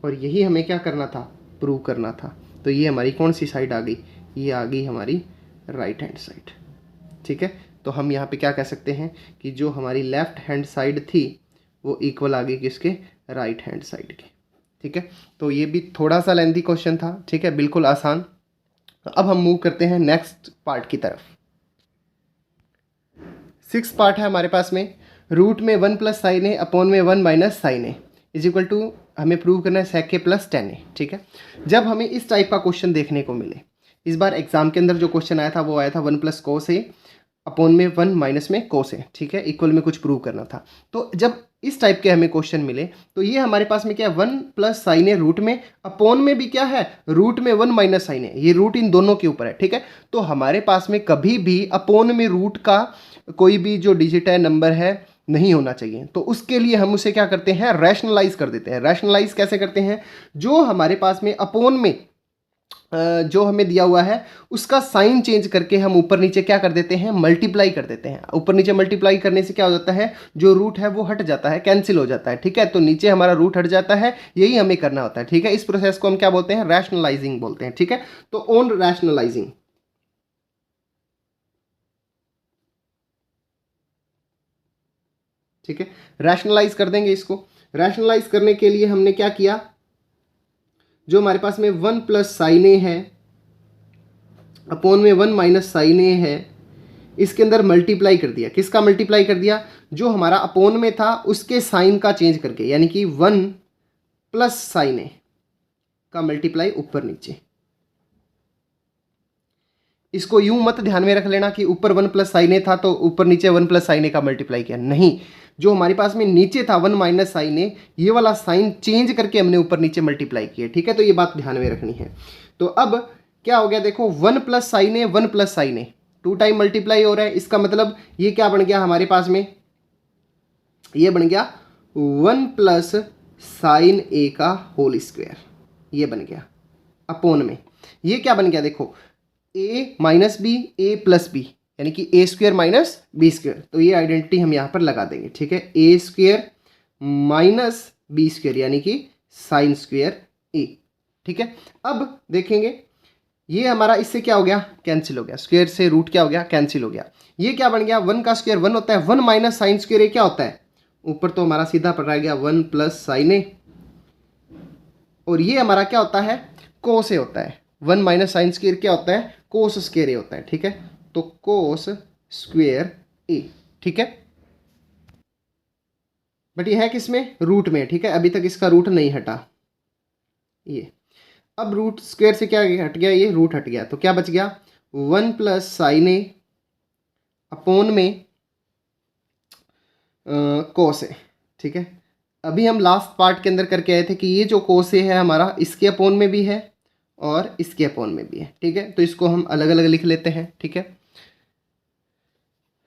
और यही हमें क्या करना था, प्रूव करना था। तो ये हमारी कौन सी साइड आ गई, ये आ गई हमारी राइट हैंड साइड, ठीक है। तो हम यहाँ पे क्या कह सकते हैं कि जो हमारी लेफ्ट हैंड साइड थी वो इक्वल आ गई किसके, राइट हैंड साइड के, ठीक है। तो ये भी थोड़ा सा लेंथी क्वेश्चन था, ठीक है, बिल्कुल आसान। अब हम मूव करते हैं नेक्स्ट पार्ट की तरफ। 6 पार्ट है हमारे पास में, रूट में 1 + sin a अपॉन में 1 - sin a is equal to, हमें प्रूव करना है sec a + tan a, ठीक है। जब हमें इस टाइप का क्वेश्चन देखने को मिले, इस बार एग्जाम के अंदर जो क्वेश्चन आया था वो आया था 1 + cos a अपॉन में 1 माइनस में cos a, ठीक है, इक्वल में कुछ प्रूव करना था। तो जब इस टाइप के हमें क्वेश्चन मिले तो ये हमारे पास में क्या है, 1 + sin a रूट में, अपॉन में भी क्या है, रूट में 1 - sin a, ये रूट इन दोनों के ऊपर है, ठीक है। तो हमारे पास में कभी भी अपॉन में रूट का कोई भी जो डिजिट है, नंबर है, नहीं होना चाहिए। तो उसके लिए हम उसे क्या करते हैं, रैशनलाइज कर देते हैं। रैशनलाइज कैसे करते हैं, जो हमारे पास में अपॉन में जो हमें दिया हुआ है उसका साइन चेंज करके हम ऊपर नीचे क्या कर देते हैं, मल्टीप्लाई कर देते हैं। ऊपर नीचे मल्टीप्लाई करने से क्या हो जाता है, जो रूट है वो हट जाता है, कैंसिल हो जाता है, ठीक है। तो नीचे हमारा रूट हट जाता है, यही हमें करना होता है, ठीक है। इस प्रोसेस को हम क्या बोलते हैं, रैशनलाइजिंग बोलते हैं, ठीक है। तो ऑन रैशनलाइजिंग, ठीक है, रैशनलाइज कर देंगे इसको। रैशनलाइज करने के लिए हमने क्या किया, जो हमारे पास में 1 + sin a है अपॉन में 1 - sin a है, इसके अंदर मल्टीप्लाई कर दिया। किसका मल्टीप्लाई कर दिया, जो हमारा अपॉन में था उसके साइन का चेंज करके, यानी कि 1 + sin a का मल्टीप्लाई ऊपर नीचे। इसको यूं मत ध्यान में रख लेना कि ऊपर 1 + sin a था तो ऊपर नीचे 1 + sin a का मल्टीप्लाई किया, नहीं। जो हमारे पास में नीचे था 1 - sin a, ये वाला साइन चेंज करके हमने ऊपर नीचे मल्टीप्लाई किया, ठीक है। तो ये बात ध्यान में रखनी है। तो अब क्या हो गया, देखो 1 + sin a, 1 + sin a 2 time multiply हो रहा है। इसका मतलब ये क्या बन गया हमारे पास में, ये बन गया 1 + sin a का होल स्क्वायर, ये बन गया अपॉन में। ये क्या बन गया, देखो a - b, a + b, यानी कि a² - b²। तो ये आइडेंटिटी हम यहाँ पर लगा देंगे, ठीक है। a² - b², यानी कि sin² a, ठीक है। अब देखेंगे ये हमारा इससे क्या हो गया, कैंसिल हो गया, स्क्वायर से रूट क्या हो गया, कैंसिल हो गया। ये क्या बन गया, 1 का स्क्वायर 1 होता है, 1 - sin² a क्या होता है, ऊपर तो हमारा सीधा पड़ रह गया 1 + sin a, और ये हमारा क्या होता है, cos a होता है। 1 - sin² क्या होता है, cos² a होता है, ठीक है। तो cos² a, ठीक है। बट ये है किसमें, रूट में, ठीक है। अभी तक इसका रूट नहीं हटा ये। अब रूट स्क्वायर से क्या हट गया, ये रूट हट गया, तो क्या बच गया, 1 + sin a अपॉन में cos a, ठीक है। अभी हम लास्ट पार्ट के अंदर करके आए थे कि ये जो cos a है हमारा, इसके अपॉन में भी है और इसके अपॉन में भी है, ठीक है। तो इसको हम अलग अलग लिख लेते हैं, ठीक है।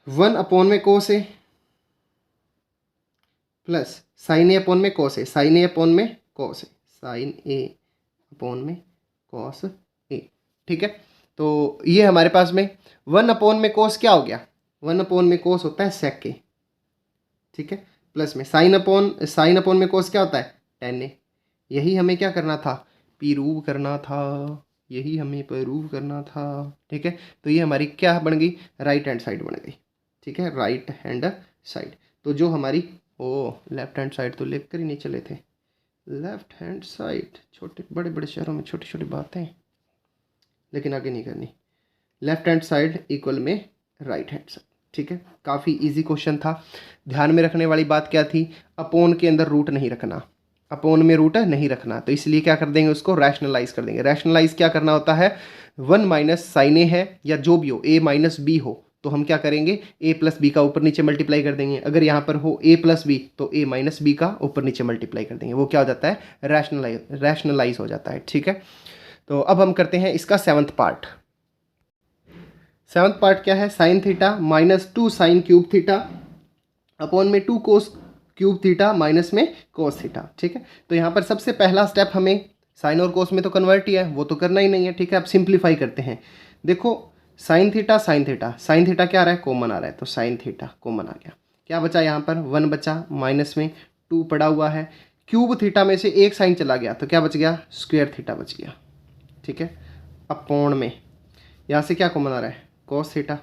1 अपॉन में cos a plus sin a upon में cos a, sin a upon में cos a, sin a upon में cos a, ठीक है। तो ये हमारे पास में 1 अपॉन में cos क्या हो गया, 1 अपॉन में cos होता है sec a, ठीक है। प्लस में sin अपॉन में cos क्या होता है, tan a। यही हमें क्या करना था, प्रूव करना था, यही हमें प्रूव करना था, ठीक है। तो ये हमारी क्या बन गई, राइट हैंड साइड बन गई, ठीक है, राइट हैंड साइड। तो जो हमारी लेफ्ट हैंड साइड तो लेकर ही नहीं चले थे, लेफ्ट हैंड साइड, छोटे बड़े बड़े शहरों में छोटी छोटी बातें, लेकिन आगे नहीं करनी। लेफ्ट हैंड साइड इक्वल में राइट हैंड साइड, ठीक है। काफ़ी इजी क्वेश्चन था। ध्यान में रखने वाली बात क्या थी, अपॉन के अंदर रूट नहीं रखना, अपॉन में रूट नहीं रखना, तो इसलिए क्या कर देंगे, उसको रैशनलाइज कर देंगे। रैशनलाइज क्या करना होता है, 1 - sin a है या जो भी हो, a - b हो, तो हम क्या करेंगे, a + b का ऊपर नीचे मल्टीप्लाई कर देंगे। अगर यहाँ पर हो a + b तो a - b का ऊपर नीचे मल्टीप्लाई कर देंगे, वो क्या हो जाता है, रैशनलाइज हो जाता है, ठीक है। तो अब हम करते हैं इसका 7th पार्ट। 7th पार्ट क्या है, sin θ - 2 sin³ θ अपॉन में 2 कोस क्यूब थीटा माइनस में कोस थीटा, ठीक है। तो यहाँ पर सबसे पहला स्टेप हमें साइन और कोस में तो कन्वर्ट ही है, वो तो करना ही नहीं है, ठीक है। अब सिंप्लीफाई करते हैं। देखो sine theta sine theta, sine theta क्या आ रहा है, कॉमन आ रहा है, तो साइन थीटा कॉमन आ गया। क्या बचा यहाँ पर, 1 बचा, माइनस में 2 पड़ा हुआ है, क्यूब थीटा में से एक साइन चला गया तो क्या बच गया, स्क्वायर थीटा बच गया, ठीक है। अपॉन में यहाँ से क्या कॉमन आ रहा है, cos theta,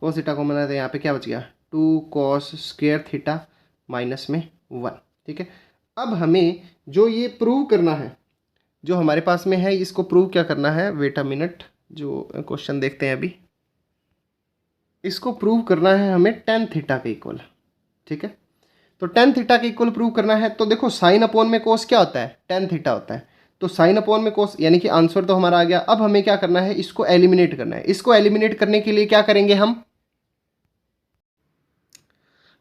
cos theta common आ रहा है, यहाँ पे क्या बच गया, 2 कॉस स्क्वायर थीटा माइनस में 1, ठीक है। अब हमें जो ये प्रूव करना है, जो हमारे पास में है, इसको प्रूव क्या करना है, वेट अ मिनट, जो क्वेश्चन देखते हैं अभी। इसको प्रूव करना है हमें टेन थीटा के इक्वल, ठीक है। तो टेन थीटा के इक्वल प्रूव करना है, तो देखो साइन अपॉन में कोस क्या होता है, टेन थीटा होता है। तो साइन अपॉन में कोस, यानी कि आंसर तो हमारा आ गया। अब हमें क्या करना है, इसको एलिमिनेट करना है। इसको एलिमिनेट करने के लिए क्या करेंगे हम,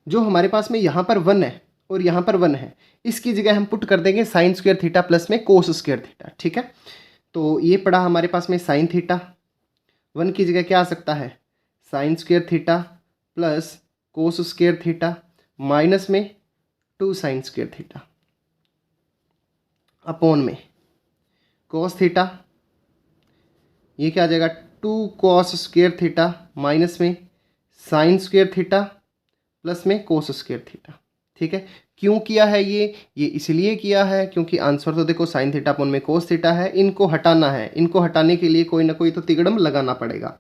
जो हमारे पास में यहाँ पर 1 है और यहाँ पर 1 है, इसकी जगह हम पुट कर देंगे साइन स्क्वायर थीटा प्लस में कोस स्क्वायर थीटा, ठीक है। तो ये पड़ा हमारे पास में साइन थीटा, 1 की जगह क्या आ सकता है, sine square theta plus cos square theta minus में 2 साइन स्क्वायर थीटा अपॉन में कोस थीटा, ये क्या आ जाएगा, 2 कॉस स्क्वायर थीटा माइनस में साइन स्क्वायर थीटा प्लस में कोस स्क्वायर थीटा, ठीक है। क्यों किया है ये इसलिए किया है क्योंकि आंसर तो देखो साइन थीटा अपॉन में कोस थीटा है, इनको हटाना है, इनको हटाने के लिए कोई ना कोई तो तिगड़म लगाना पड़ेगा।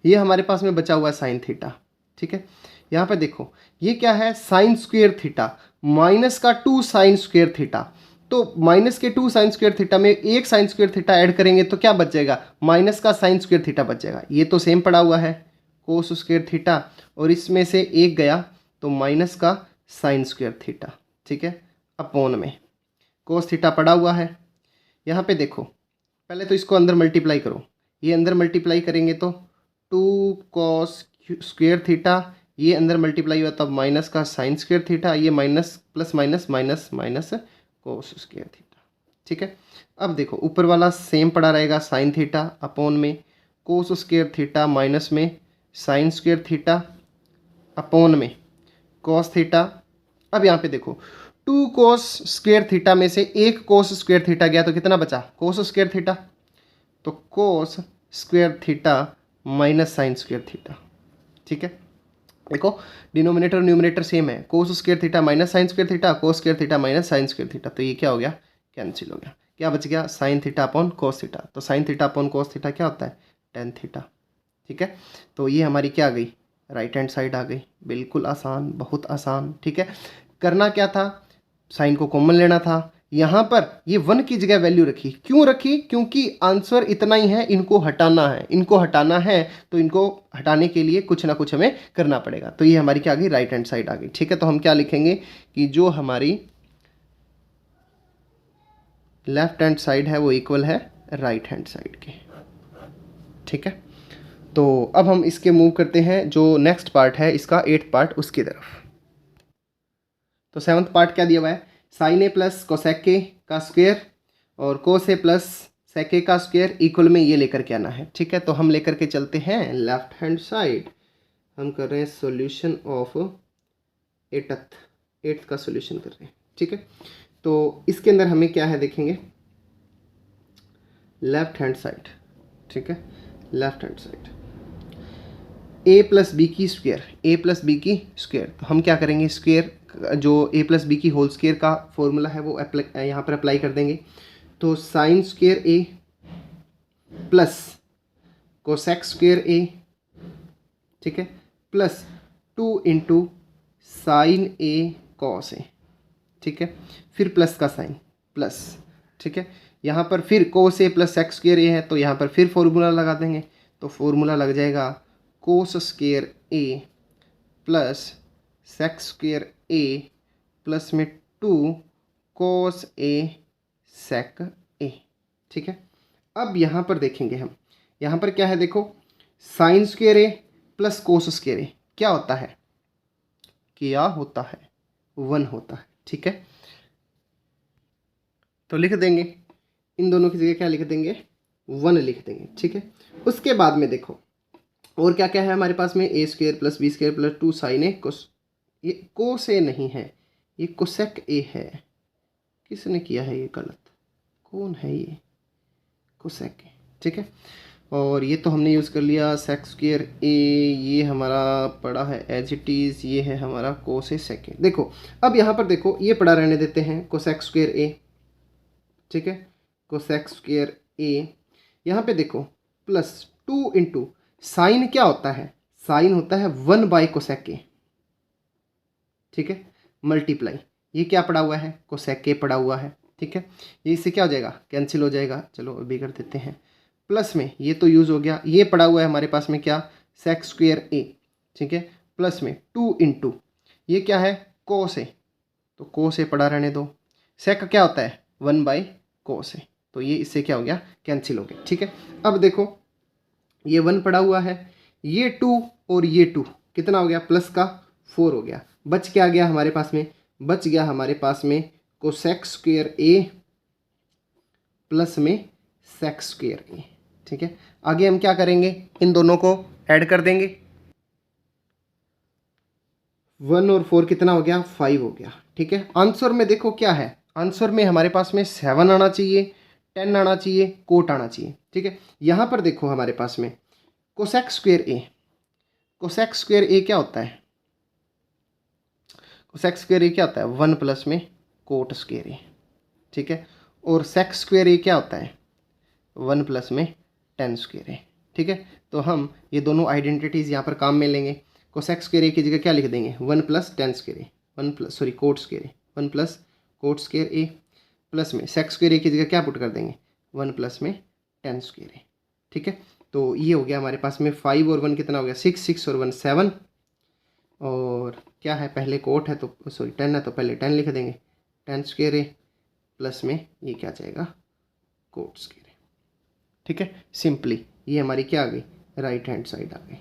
ये हमारे पास में बचा हुआ है साइन थीटा, ठीक है। यहाँ पे देखो ये क्या है, साइन स्क्वायर थीटा माइनस का 2 साइन स्क्वायर थीटा, तो माइनस के 2 साइन स्क्वायर थीटा में एक साइन स्क्वायर थीटा ऐड करेंगे तो क्या बच जाएगा, माइनस का साइन स्क्वायर थीटा बच जाएगा। ये तो सेम पड़ा हुआ है कोस स्क्वायर थीटा, और इसमें से एक गया तो माइनस का साइन स्क्वायर थीटा, ठीक है, अपॉन में कोस थीटा पड़ा हुआ है। यहाँ पे देखो पहले तो इसको अंदर मल्टीप्लाई करो, ये अंदर मल्टीप्लाई करेंगे तो 2 कॉस स्क्वायर थीटा, ये अंदर मल्टीप्लाई हुआ तब माइनस का साइन स्क्वायर थीटा, ये minus plus minus minus minus cos square theta, ठीक है। अब देखो ऊपर वाला सेम पड़ा रहेगा, साइन थीटा अपॉन में कोस स्क्वायर थीटा माइनस में साइन स्क्वायर थीटा अपॉन में कॉस थीटा। अब यहाँ पे देखो 2 कोस स्क्वायर थीटा में से एक कोस स्क्वायर थीटा गया तो कितना बचा, कोस स्क्वायर थीटा, तो cos square theta minus sine square theta, ठीक है। देखो डिनोमिनेटर और न्यूमिनेटर सेम है, cos square theta minus sine square theta, cos square theta minus sine square theta, तो ये क्या हो गया, कैंसिल हो गया। क्या बच गया, sine theta upon cos theta, तो sine theta upon cos theta क्या होता है, टेन थीटा, ठीक है। तो ये हमारी क्या आ गई, राइट हैंड साइड आ गई। बिल्कुल आसान, बहुत आसान, ठीक है। करना क्या था, साइन को कॉमन लेना था, यहाँ पर ये 1 की जगह वैल्यू रखी, क्यों रखी, क्योंकि आंसर इतना ही है, इनको हटाना है, इनको हटाना है, तो इनको हटाने के लिए कुछ ना कुछ हमें करना पड़ेगा। तो ये हमारी क्या आ गई, राइट हैंड साइड आ गई, ठीक है। तो हम क्या लिखेंगे कि जो हमारी लेफ्ट हैंड साइड है वो इक्वल है राइट हैंड साइड के, ठीक है। तो अब हम इसके मूव करते हैं, जो नेक्स्ट पार्ट है इसका 8th पार्ट उसकी तरफ। तो 7th पार्ट क्या दिया हुआ है, sine A plus cosec A का स्क्वायर और कोस ए प्लस सेक ए का स्क्वायर इक्वल में ये लेकर के आना है, ठीक है। तो हम लेकर के चलते हैं लेफ्ट हैंड साइड, हम कर रहे हैं सॉल्यूशन ऑफ 8th का सॉल्यूशन कर रहे हैं, ठीक है। तो इसके अंदर हमें क्या है देखेंगे, लेफ्ट हैंड साइड, ठीक है, left hand side a plus B की स्क्वायर, a प्लस बी की स्क्वायर, तो हम क्या करेंगे, स्क्वायर जो a प्लस बी की होल स्क्वायर का फॉर्मूला है वो अप्लाई यहाँ पर अप्लाई कर देंगे। तो sine square a plus cosec square a, ठीक है, plus 2 into sine a cos a, ठीक है, फिर प्लस का साइन प्लस, ठीक है। यहाँ पर फिर cos a plus sec square a है तो यहाँ पर फिर फॉर्मूला लगा देंगे, तो फॉर्मूला लग जाएगा cos square a plus sec square a plus में 2 कोस a सेक a, ठीक है। अब यहाँ पर देखेंगे हम, यहाँ पर क्या है देखो, sign square a plus cos square a क्या होता है, क्या होता है, 1 होता है, ठीक है। तो लिख देंगे इन दोनों की जगह क्या लिख देंगे, 1 लिख देंगे, ठीक है। उसके बाद में देखो और क्या क्या है हमारे पास में, A square plus B square plus 2 sine A cos, ये कोस ए नहीं है, ये कोसेक ए है। किसने किया है ये गलत, कौन है ये, कोसेक ए, ठीक है। और ये तो हमने यूज़ कर लिया सेक स्क्वायर ए, ये हमारा पड़ा है एज इट इज़, ये है हमारा कोस ए सेक ए। देखो अब यहाँ पर देखो ये पड़ा रहने देते हैं कोसेक स्क्वायर ए, ठीक है, कोसेक स्क्वायर ए। यहाँ पे देखो प्लस 2 इंटू साइन क्या होता है, साइन होता है 1 बाई कोसेक ए, ठीक है, मल्टीप्लाई, ये क्या पड़ा हुआ है, कोसेक ए पड़ा हुआ है, ठीक है। ये इससे क्या हो जाएगा, कैंसिल हो जाएगा। चलो अभी कर देते हैं, प्लस में ये तो यूज़ हो गया, ये पड़ा हुआ है हमारे पास में क्या, सेक स्क्वायर ए, ठीक है, प्लस में 2 इंटू ये क्या है, कोस ए, तो कोस ए पड़ा रहने दो। सेक क्या होता है 1 बाई कोस ए, तो ये इससे क्या हो गया, कैंसिल हो गया, ठीक है। अब देखो ये 1 पड़ा हुआ है, ये 2 और ये 2 कितना हो गया, प्लस का 4 हो गया। बच क्या गया हमारे पास में, बच गया हमारे पास में कोसेक स्क्वायर ए प्लस में सेक स्क्वायर ए, ठीक है। आगे हम क्या करेंगे, इन दोनों को ऐड कर देंगे, 1 और 4 कितना हो गया, 5 हो गया, ठीक है। आंसर में देखो क्या है, आंसर में हमारे पास में 7 आना चाहिए, 10 आना चाहिए, कोट आना चाहिए, ठीक है। यहाँ पर देखो हमारे पास में कोसेक स्क्वायर ए, कोसेक स्क्वायर ए क्या होता है, कोसेक स्क्वायर ए क्या होता है 1 प्लस में कोट स्क्वायर ए, ठीक है। और सेक स्क्वायर ए क्या होता है 1 प्लस में टेन स्क्वायर ए, ठीक है। तो हम ये दोनों आइडेंटिटीज़ यहाँ पर काम में लेंगे। कोसेक स्क्वायर ए की जगह क्या लिख देंगे 1 plus ten square A, 1 plus sorry coat square A, 1 plus coat square A, plus में सेक स्क्वायर ए की जगह क्या पुट कर देंगे 1 प्लस में टेन स्क्वायर ए, ठीक है। तो ये हो गया हमारे पास में 5 और 1 कितना हो गया 6, 6 और 1 7, और क्या है पहले कोट है तो सॉरी 10 है तो पहले 10 लिख देंगे, टेन स्क्वायर ए प्लस में ये क्या जाएगा कोट स्क्वायर ए, ठीक है। सिंपली ये हमारी क्या आ गई, राइट हैंड साइड आ गई,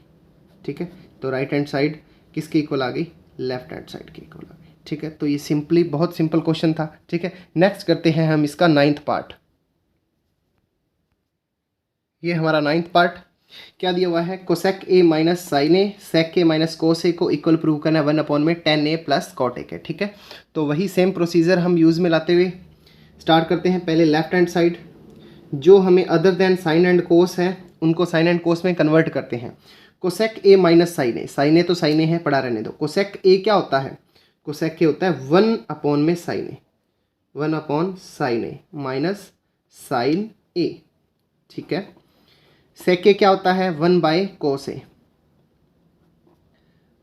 ठीक है। तो राइट हैंड साइड किसके इक्वल आ गई, लेफ्ट हैंड साइड के इक्वल आ गई, ठीक है। तो ये सिंपली बहुत सिंपल क्वेश्चन था, ठीक है। नेक्स्ट करते हैं हम इसका 9th पार्ट। ये हमारा 9th पार्ट क्या दिया हुआ है, cosec A minus sine A sec A minus cos A को इक्वल प्रूव करना है 1 अपॉन में tan A plus cot A के, ठीक है। तो वही सेम प्रोसीजर हम यूज़ में लाते हुए स्टार्ट करते हैं। पहले लेफ्ट हैंड साइड जो हमें other than sine and cos है उनको साइन एंड कोस में कन्वर्ट करते हैं। Cosec A minus sine A तो साइन ए है पड़ा रहने दो। कोसेक ए क्या होता है, कोसेक ए होता है 1 अपॉन में sine A, 1 upon sine A minus sine A, ठीक है। सेक ए क्या होता है 1 by cos A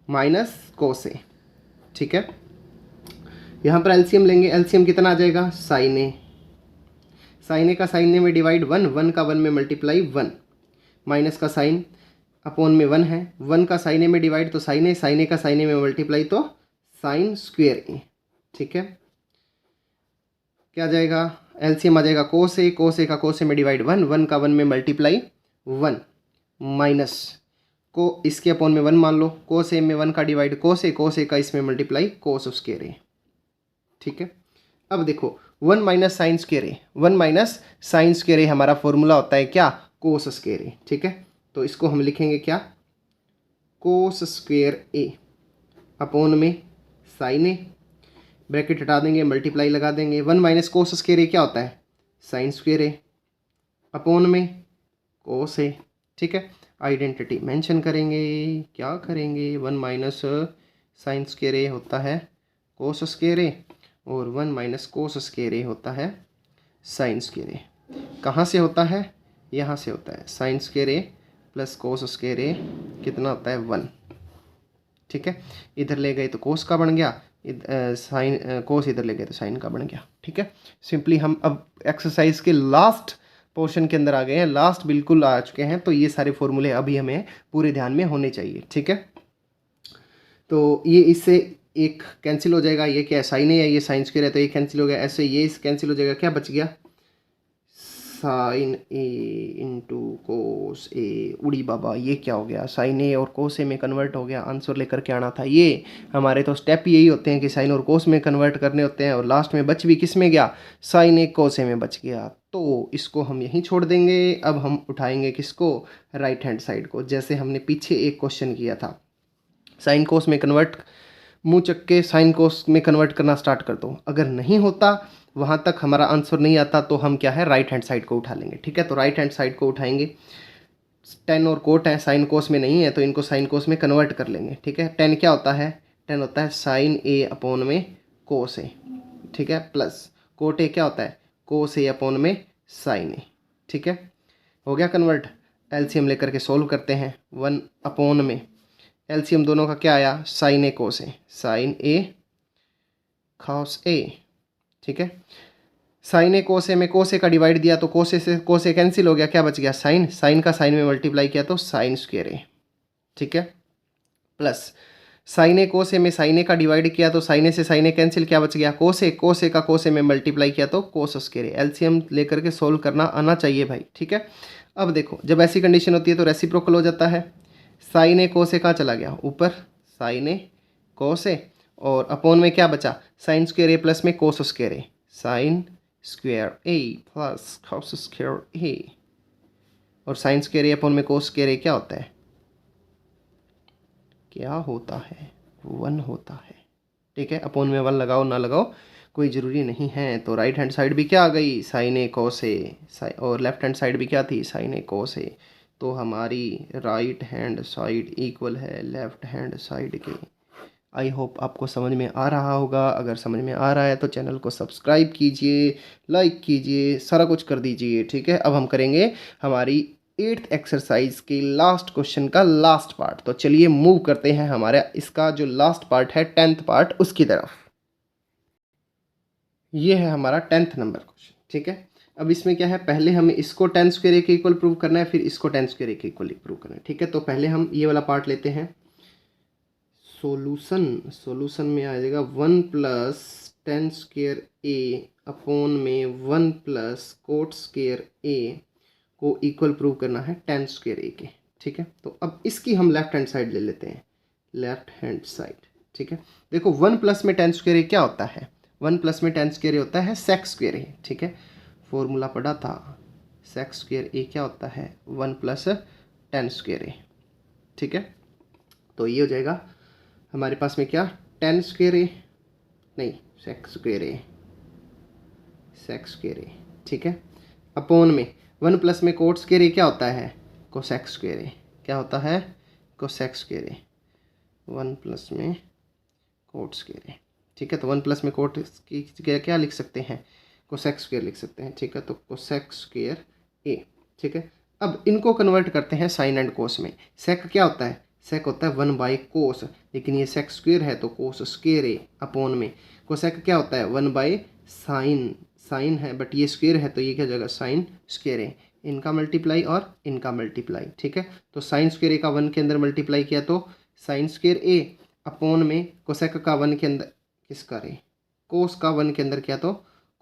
minus cos ए, ठीक है। यहाँ पर एलसीएम लेंगे, एलसीएम कितना आ जाएगा साइन ए, साइन ए का साइन ए में डिवाइड 1, 1 का 1 में मल्टीप्लाई 1, माइनस का साइन अपॉन में 1 है, 1 का साइन ए में डिवाइड तो साइन ए का साइन ए में मल्टीप्लाई तो साइन स्क्वेयर ए, ठीक है। क्या जाएगा एलसीएम आ जाएगा कोस ए का कोस ए में डिवाइड 1, 1 का 1 में मल्टीप्लाई 1 माइनस को इसके अपॉन में 1 मान लो, कोस ए में 1 का डिवाइड कोस ए का इसमें मल्टीप्लाई कोस स्क्वेयर ए, ठीक है। अब देखो 1 माइनस साइन स्क्वेयर ए, 1 माइनस साइन स्क्वेयर ए हमारा फॉर्मूला होता है क्या कोस स्क्वेयर ए, ठीक है। तो इसको हम लिखेंगे क्या कोस स्क्वेयर ए अपॉन में साइन ए, ब्रैकेट हटा देंगे मल्टीप्लाई लगा देंगे, 1 माइनस कोस स्क्वेयर ए क्या होता है साइन स्क्वेयर ए अपॉन में कोस ए, ठीक है। आइडेंटिटी मेंशन करेंगे, क्या करेंगे 1 माइनस साइन स्क्वेयर ए होता है कोस स्क्वेयर ए और 1 माइनस कोस स्क्वेयर ए होता है साइन स्क्वेयर ए। कहाँ से होता है, यहाँ से होता है, साइन स्क्वेयर ए प्लस कोस स्क्वेयर ए कितना होता है 1, ठीक है। इधर ले गए तो कोस का बन गया, साइन कोस इधर ले गए तो साइन का बन गया, ठीक है। सिंपली हम अब एक्सरसाइज के लास्ट पोर्शन के अंदर आ गए हैं, लास्ट बिल्कुल आ चुके हैं। तो ये सारे फॉर्मूले अभी हमें पूरे ध्यान में होने चाहिए, ठीक है। तो ये इससे एक कैंसिल हो जाएगा, ये क्या है साइन ए है, ये साइन स्क्वायर है तो ये कैंसिल हो गया, ऐसे ये कैंसिल हो जाएगा, क्या बच गया साइन ए इंटू कोस ए, उड़ी बाबा ये क्या हो गया साइन ए और कोस ए में कन्वर्ट हो गया, आंसर लेकर के आना था। ये हमारे तो स्टेप यही होते हैं कि साइन और कोस में कन्वर्ट करने होते हैं, और लास्ट में बच भी किस में गया साइन ए कोस ए में बच गया। तो इसको हम यहीं छोड़ देंगे। अब हम उठाएंगे किसको, राइट हैंड साइड को, जैसे हमने पीछे एक क्वेश्चन किया था। साइन कोस में कन्वर्ट, मुंह चक के साइन कोस में कन्वर्ट करना स्टार्ट कर दो। अगर नहीं होता, वहाँ तक हमारा आंसर नहीं आता, तो हम क्या है, राइट हैंड साइड को उठा लेंगे। ठीक है, तो राइट हैंड साइड को उठाएंगे। टेन और कोट है, साइन कोस में नहीं है, तो इनको साइन कोस में कन्वर्ट कर लेंगे। ठीक है, टेन क्या होता है, टेन होता है साइन ए अपॉन में कोस ए। ठीक है, प्लस कोट ए क्या होता है, कोस ए अपॉन में साइन ए। ठीक है, हो गया कन्वर्ट। एलसीएम लेकर के सोल्व करते हैं। 1 अपॉन में एलसीएम दोनों का क्या आया, sign A cos A, sign A cos A. ठीक है, साइन ए कोस ए में कोस ए का डिवाइड दिया तो कोस ए से कोस ए कैंसिल हो गया, क्या बच गया, साइन, साइन का साइन में मल्टीप्लाई किया तो साइन स्क्वायर ए। ठीक है, प्लस साइन ए कोस ए में साइन ए का डिवाइड किया तो साइन ए से साइन ए कैंसिल, क्या बच गया, कोस ए, कोस ए का कोस ए में मल्टीप्लाई किया तो कोस स्क्वायर ए। एलसीएम लेकर के सोल्व करना आना चाहिए भाई। ठीक है, अब देखो जब ऐसी कंडीशन होती है तो रेसिप्रोकल हो जाता है। साइन ए कोस ए कहाँ चला गया, ऊपर, साइन ए कोस ए, और अपॉन में क्या बचा, साइन स्क्वायर ए प्लस में कोस square A, sign square A plus cos square ए, और साइन स्क्वायर ए अपॉन में कोस स्क्वायर ए क्या होता है, क्या होता है, 1 होता है। ठीक है, अपॉन में 1 लगाओ ना लगाओ कोई ज़रूरी नहीं है। तो राइट हैंड साइड भी क्या आ गई, साइन ए कोस ए, और लेफ्ट हैंड साइड भी क्या थी, साइन ए कोस ए। तो हमारी राइट हैंड साइड इक्वल है लेफ्ट हैंड साइड के। आई होप आपको समझ में आ रहा होगा। अगर समझ में आ रहा है तो चैनल को सब्सक्राइब कीजिए, लाइक कीजिए, सारा कुछ कर दीजिए। ठीक है, अब हम करेंगे हमारी 8th एक्सरसाइज के लास्ट क्वेश्चन का लास्ट पार्ट। तो चलिए मूव करते हैं हमारे इसका जो लास्ट पार्ट है 10th पार्ट, उसकी तरफ। ये है हमारा 10th नंबर क्वेश्चन। ठीक है, अब इसमें क्या है, पहले हमें इसको 10 स्क्वायर ए के इक्वल प्रूव करना है, फिर इसको 10 स्क्वायर ए के इक्वल प्रूव करना है। ठीक है, तो पहले हम ये वाला पार्ट लेते हैं। सॉल्यूशन में आ जाएगा 1 प्लस 10 स्क्वायर ए अपॉन में 1 प्लस कोट स्क्वायर ए को इक्वल प्रूव करना है 10 स्क्वायर ए के। ठीक है, तो अब इसकी हम लेफ्ट हैंड साइड ले लेते हैं, लेफ्ट हैंड साइड। ठीक है, देखो 1 प्लस में 10 स्क्वायर ए क्या होता है, 1 प्लस में 10 स्क्वायर ए होता है सेक स्क्वायर ए। ठीक है, फॉर्मूला पढ़ा था, सेक स्क्वायर ए क्या होता है, 1 प्लस 10 स्क्वायर ए। ठीक है, तो ये हो जाएगा हमारे पास में क्या, 10 स्क्वायर ए, नहीं सेक स्क्वायर ए, सेक स्क्वायर ए। ठीक है, अपॉन में 1 प्लस में कोट स्क्वायर ए क्या होता है, कोसेक स्क्वायर ए, क्या होता है, कोसेक स्क्वायर ए, 1 प्लस में कोट स्क्वायर ए। ठीक है, तो 1 प्लस में कोट की जगह क्या लिख सकते हैं, कोसेक स्क्वायर लिख सकते हैं। ठीक है, तो कोसेक स्क्वायर ए। ठीक है, अब इनको कन्वर्ट करते हैं साइन एंड कोस में। सेक क्या होता है, सेक होता है 1 बाई कोस, लेकिन ये सेक स्क्वायर है तो कोस स्क्वायर ए अपॉन में कोसेक क्या होता है 1 बाई साइन, साइन है बट ये स्क्वायर है तो ये क्या जाएगा साइन स्क्वायर ए। इनका मल्टीप्लाई और इनका मल्टीप्लाई। ठीक है, तो साइन स्क्वायर ए का 1 के अंदर मल्टीप्लाई किया तो साइन स्क्वायर ए अपॉन में कोसेक का 1 के अंदर किसका रे, कोस का 1 के अंदर क्या तो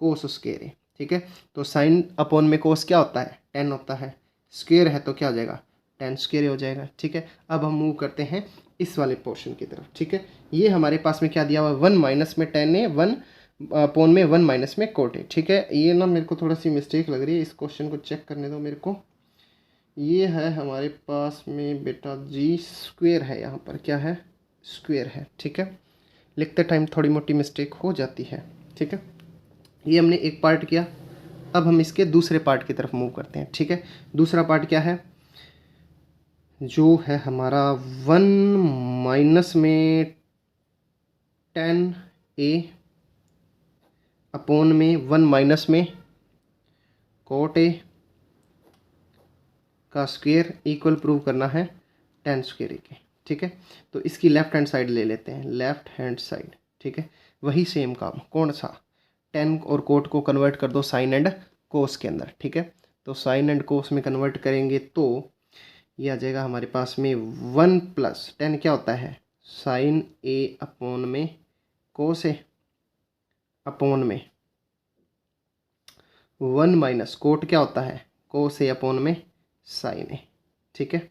कोस स्क्वायर ए। ठीक है, तो साइन अपॉन में कोस क्या होता है 10 होता है, स्क्वायर है तो क्या हो जाएगा 10 स्क्वायर हो जाएगा। ठीक है, अब हम मूव करते हैं इस वाले पोर्शन की तरफ। ठीक है, ये हमारे पास में क्या दिया हुआ है 1 माइनस में 10 है, 1 अपॉन में 1 माइनस में कोट है। ठीक है, ये ना मेरे को थोड़ा सी मिस्टेक लग रही है, इस क्वेश्चन को चेक करने दो मेरे को। ये है हमारे पास में बेटा जी स्क्वायर है, यहाँ पर क्या है स्क्वायर है। ठीक है, लिखते टाइम थोड़ी मोटी मिस्टेक हो जाती है। ठीक है, ये हमने एक पार्ट किया, अब हम इसके दूसरे पार्ट की तरफ मूव करते हैं। ठीक है, दूसरा पार्ट क्या है, जो है हमारा 1 माइनस में 10 ए अपॉन में 1 माइनस में कोट ए का स्क्वायर इक्वल प्रूव करना है 10 स्क्वायर ए के। ठीक है, तो इसकी लेफ्ट हैंड साइड ले लेते हैं, लेफ्ट हैंड साइड। ठीक है, वही सेम काम, कौन सा, 10 और कोट को कन्वर्ट कर दो साइन एंड कोस के अंदर। ठीक है, तो साइन एंड कोस में कन्वर्ट करेंगे तो ये आ जाएगा हमारे पास में 1 प्लस 10 क्या होता है साइन ए अपॉन में कोस ए अपॉन में 1 माइनस कोट क्या होता है कोस ए अपॉन में साइन ए। ठीक है,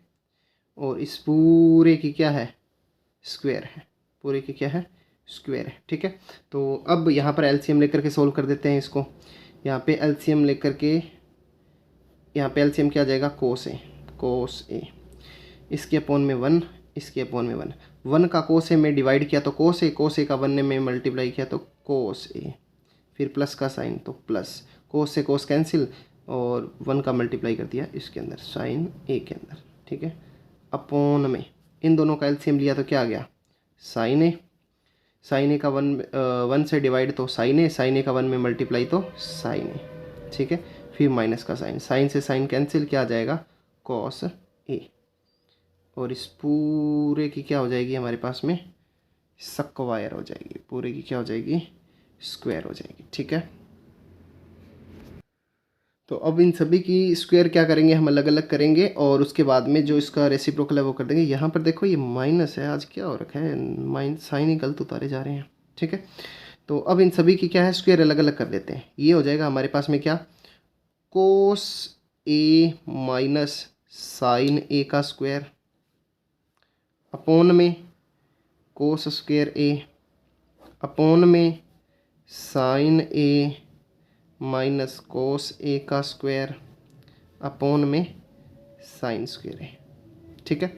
और इस पूरे की क्या है स्क्वायर है, पूरे की क्या है स्क्वायर है। ठीक है, तो अब यहाँ पर एलसीएम लेकर के सोल्व कर देते हैं इसको। यहाँ पे एलसीएम लेकर के, यहाँ पे एलसीएम क्या आ जाएगा, कोस ए, इसके अपॉन में 1, इसके अपॉन में 1, 1 का कोस ए में डिवाइड किया तो कोस ए का 1 ने में मल्टीप्लाई किया तो कोस ए, फिर प्लस का साइन तो प्लस, कोस से कोस कैंसिल और 1 का मल्टीप्लाई कर दिया इसके अंदर साइन ए के अंदर, ठीक है। अपॉन में इन दोनों का एलसीएम लिया तो क्या आ गया, साइन ए का 1 से डिवाइड तो साइन ए का 1 में मल्टीप्लाई तो साइन ए, ठीक है। फिर माइनस का साइन से साइन कैंसिल, क्या आ जाएगा, कॉस ए, और इस पूरे की क्या हो जाएगी हमारे पास में, स्क्वायर हो जाएगी, पूरे की क्या हो जाएगी, स्क्वायर हो जाएगी, ठीक है। तो अब इन सभी की स्क्वायर क्या करेंगे हम, अलग अलग करेंगे और उसके बाद में जो इसका रेसिप्रोकल है वो कर देंगे। यहाँ पर देखो ये माइनस है, आज क्या हो रखा है, साइन ही गलत उतारे जा रहे हैं, ठीक है। तो अब इन सभी की क्या है, स्क्वायर अलग अलग कर देते हैं। ये हो जाएगा हमारे पास में क्या, कोस ए माइनस साइन ए का स्क्वायर अपॉन में कोस स्क्वायर ए अपॉन में साइन ए माइनस कोस ए का स्क्वायर अपॉन में साइन स्क्वायर ए, ठीक है।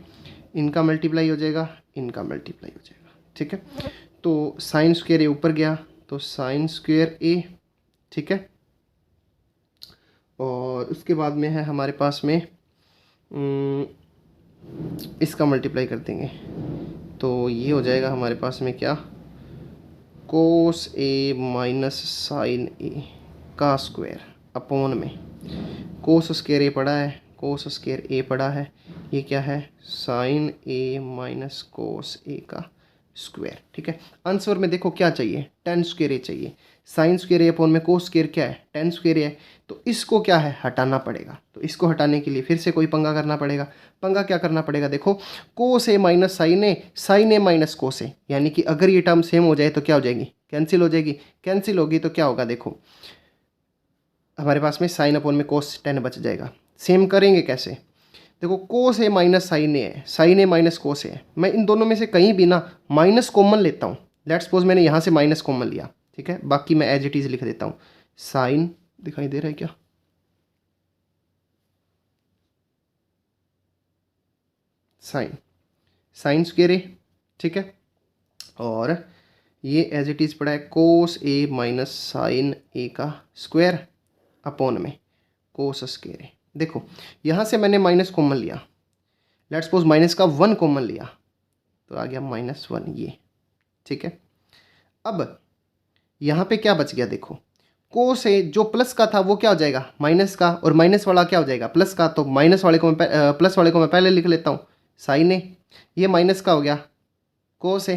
इनका मल्टीप्लाई हो जाएगा, इनका मल्टीप्लाई हो जाएगा, ठीक है। तो साइन स्क्वायर ए ऊपर गया तो साइन स्क्वायर ए, ठीक है। और उसके बाद में है हमारे पास में इसका मल्टीप्लाई कर देंगे तो ये हो जाएगा हमारे पास में क्या, कोस ए माइनस साइन ए का स्क्वायर अपॉन में कोस स्क्वायर ए पड़ा है, कोस स्क्वायर ए पड़ा है, ये क्या है, साइन ए माइनस कोस ए का स्क्वायर, ठीक है। आंसर में देखो क्या चाहिए, टेन स्क्वायर ए चाहिए, साइन स्क्वायर ए अपॉन में कोस स्क्वायर क्या है, टेन स्क्वायर ए है, तो इसको क्या है, हटाना पड़ेगा। तो इसको हटाने के लिए फिर से कोई पंगा करना पड़ेगा। पंगा क्या करना पड़ेगा, देखो कोस ए माइनस साइन ए माइनस कोस ए, यानी कि अगर ये टर्म सेम हो जाए तो क्या हो जाएगी, कैंसिल हो जाएगी। कैंसिल होगी तो क्या होगा, देखो हमारे पास में साइन अपॉन में कोस 10 बच जाएगा। सेम करेंगे कैसे, देखो कोस ए माइनस साइन ए है, साइन ए माइनस कोस ए है, मैं इन दोनों में से कहीं भी ना माइनस कॉमन लेता हूँ। लेट्स सपोज मैंने यहाँ से माइनस कॉमन लिया, ठीक है, बाकी मैं एज इट इज लिख देता हूँ। साइन दिखाई दे रहा है क्या, साइन स्क्वायर ए, ठीक है। और ये एज इट इज पड़ा है कोस ए माइनस साइन ए का स्क्वायर अपॉन में कोस स्क्वायर ए। देखो यहाँ से मैंने माइनस कॉमन लिया, लेट्स सपोज माइनस का 1 कॉमन लिया तो आ गया -1 ये, ठीक है। अब यहाँ पे क्या बच गया, देखो कोस ए जो प्लस का था वो क्या हो जाएगा, माइनस का, और माइनस वाला क्या हो जाएगा, प्लस का, तो माइनस वाले को मैं प्लस वाले को मैं पहले लिख लेता हूँ साइन ए, ये माइनस का हो गया कोस ए,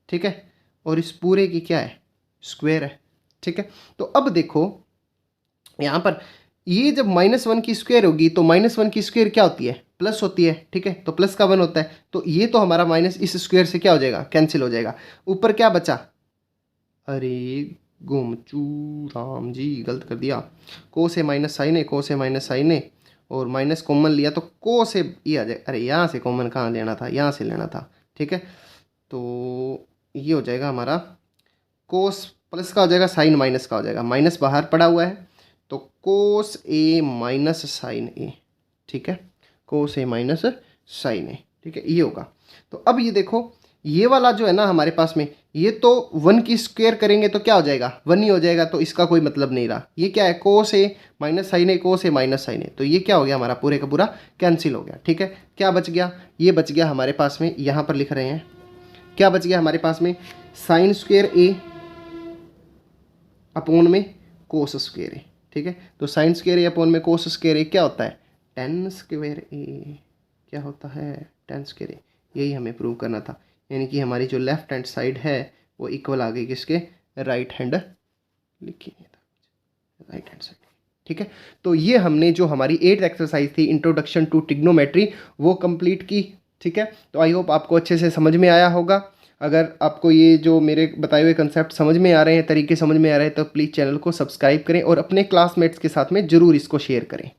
ठीक है। और इस पूरे की क्या है, स्क्वायर है, ठीक है। तो अब देखो यहाँ पर ये जब -1 की स्क्वायर होगी तो -1 की स्क्वायर क्या होती है, प्लस होती है, ठीक है। तो प्लस का 1 होता है, तो ये तो हमारा माइनस इस स्क्वायर से क्या हो जाएगा, कैंसिल हो जाएगा। ऊपर क्या बचा, अरे गुमचू राम जी गलत कर दिया, कोस ए minus sine A, cos A minus sine ए, और माइनस कॉमन लिया तो कोस ए ये आ जाए, अरे यहाँ से कॉमन कहाँ लेना था, यहाँ से लेना था, ठीक है। तो ये हो जाएगा हमारा कोस प्लस का हो जाएगा, साइन माइनस का हो जाएगा, माइनस बाहर पड़ा हुआ है तो कोस ए माइनस साइन ए, ठीक है, कोस ए माइनस साइन ए, ठीक है, ये होगा। तो अब ये देखो ये वाला जो है ना हमारे पास में, ये तो 1 की स्क्वायर करेंगे तो क्या हो जाएगा, 1 ही हो जाएगा, तो इसका कोई मतलब नहीं रहा। ये क्या है, कोस ए minus sine A, cos A minus sine A, तो ये क्या हो गया हमारा पूरे का पूरा कैंसिल हो गया, ठीक है। क्या बच गया, ये बच गया हमारे पास में, यहाँ पर लिख रहे हैं क्या बच गया हमारे पास में, साइन स्क्वायर ए अपॉन में कोस स्क्वायर ए, ठीक है। तो साइन स्क्वायर ए अपॉन में कोस स्क्वायर ए क्या होता है, टेन स्क्वायर ए, क्या होता है, टेन स्क्वायर ए, यही हमें प्रूव करना था। यानी कि हमारी जो लेफ्ट हैंड साइड है वो इक्वल आ गई किसके, राइट हैंड, लिखी नहीं था राइट हैंड साइड, ठीक है। तो ये हमने जो हमारी 8th एक्सरसाइज थी इंट्रोडक्शन टू ट्रिग्नोमेट्री वो कंप्लीट की, ठीक है। तो आई होप आपको अच्छे से समझ में आया होगा। अगर आपको ये जो मेरे बताए हुए कंसेप्ट समझ में आ रहे हैं, तरीके समझ में आ रहे हैं, तो प्लीज़ चैनल को सब्सक्राइब करें और अपने क्लासमेट्स के साथ में ज़रूर इसको शेयर करें।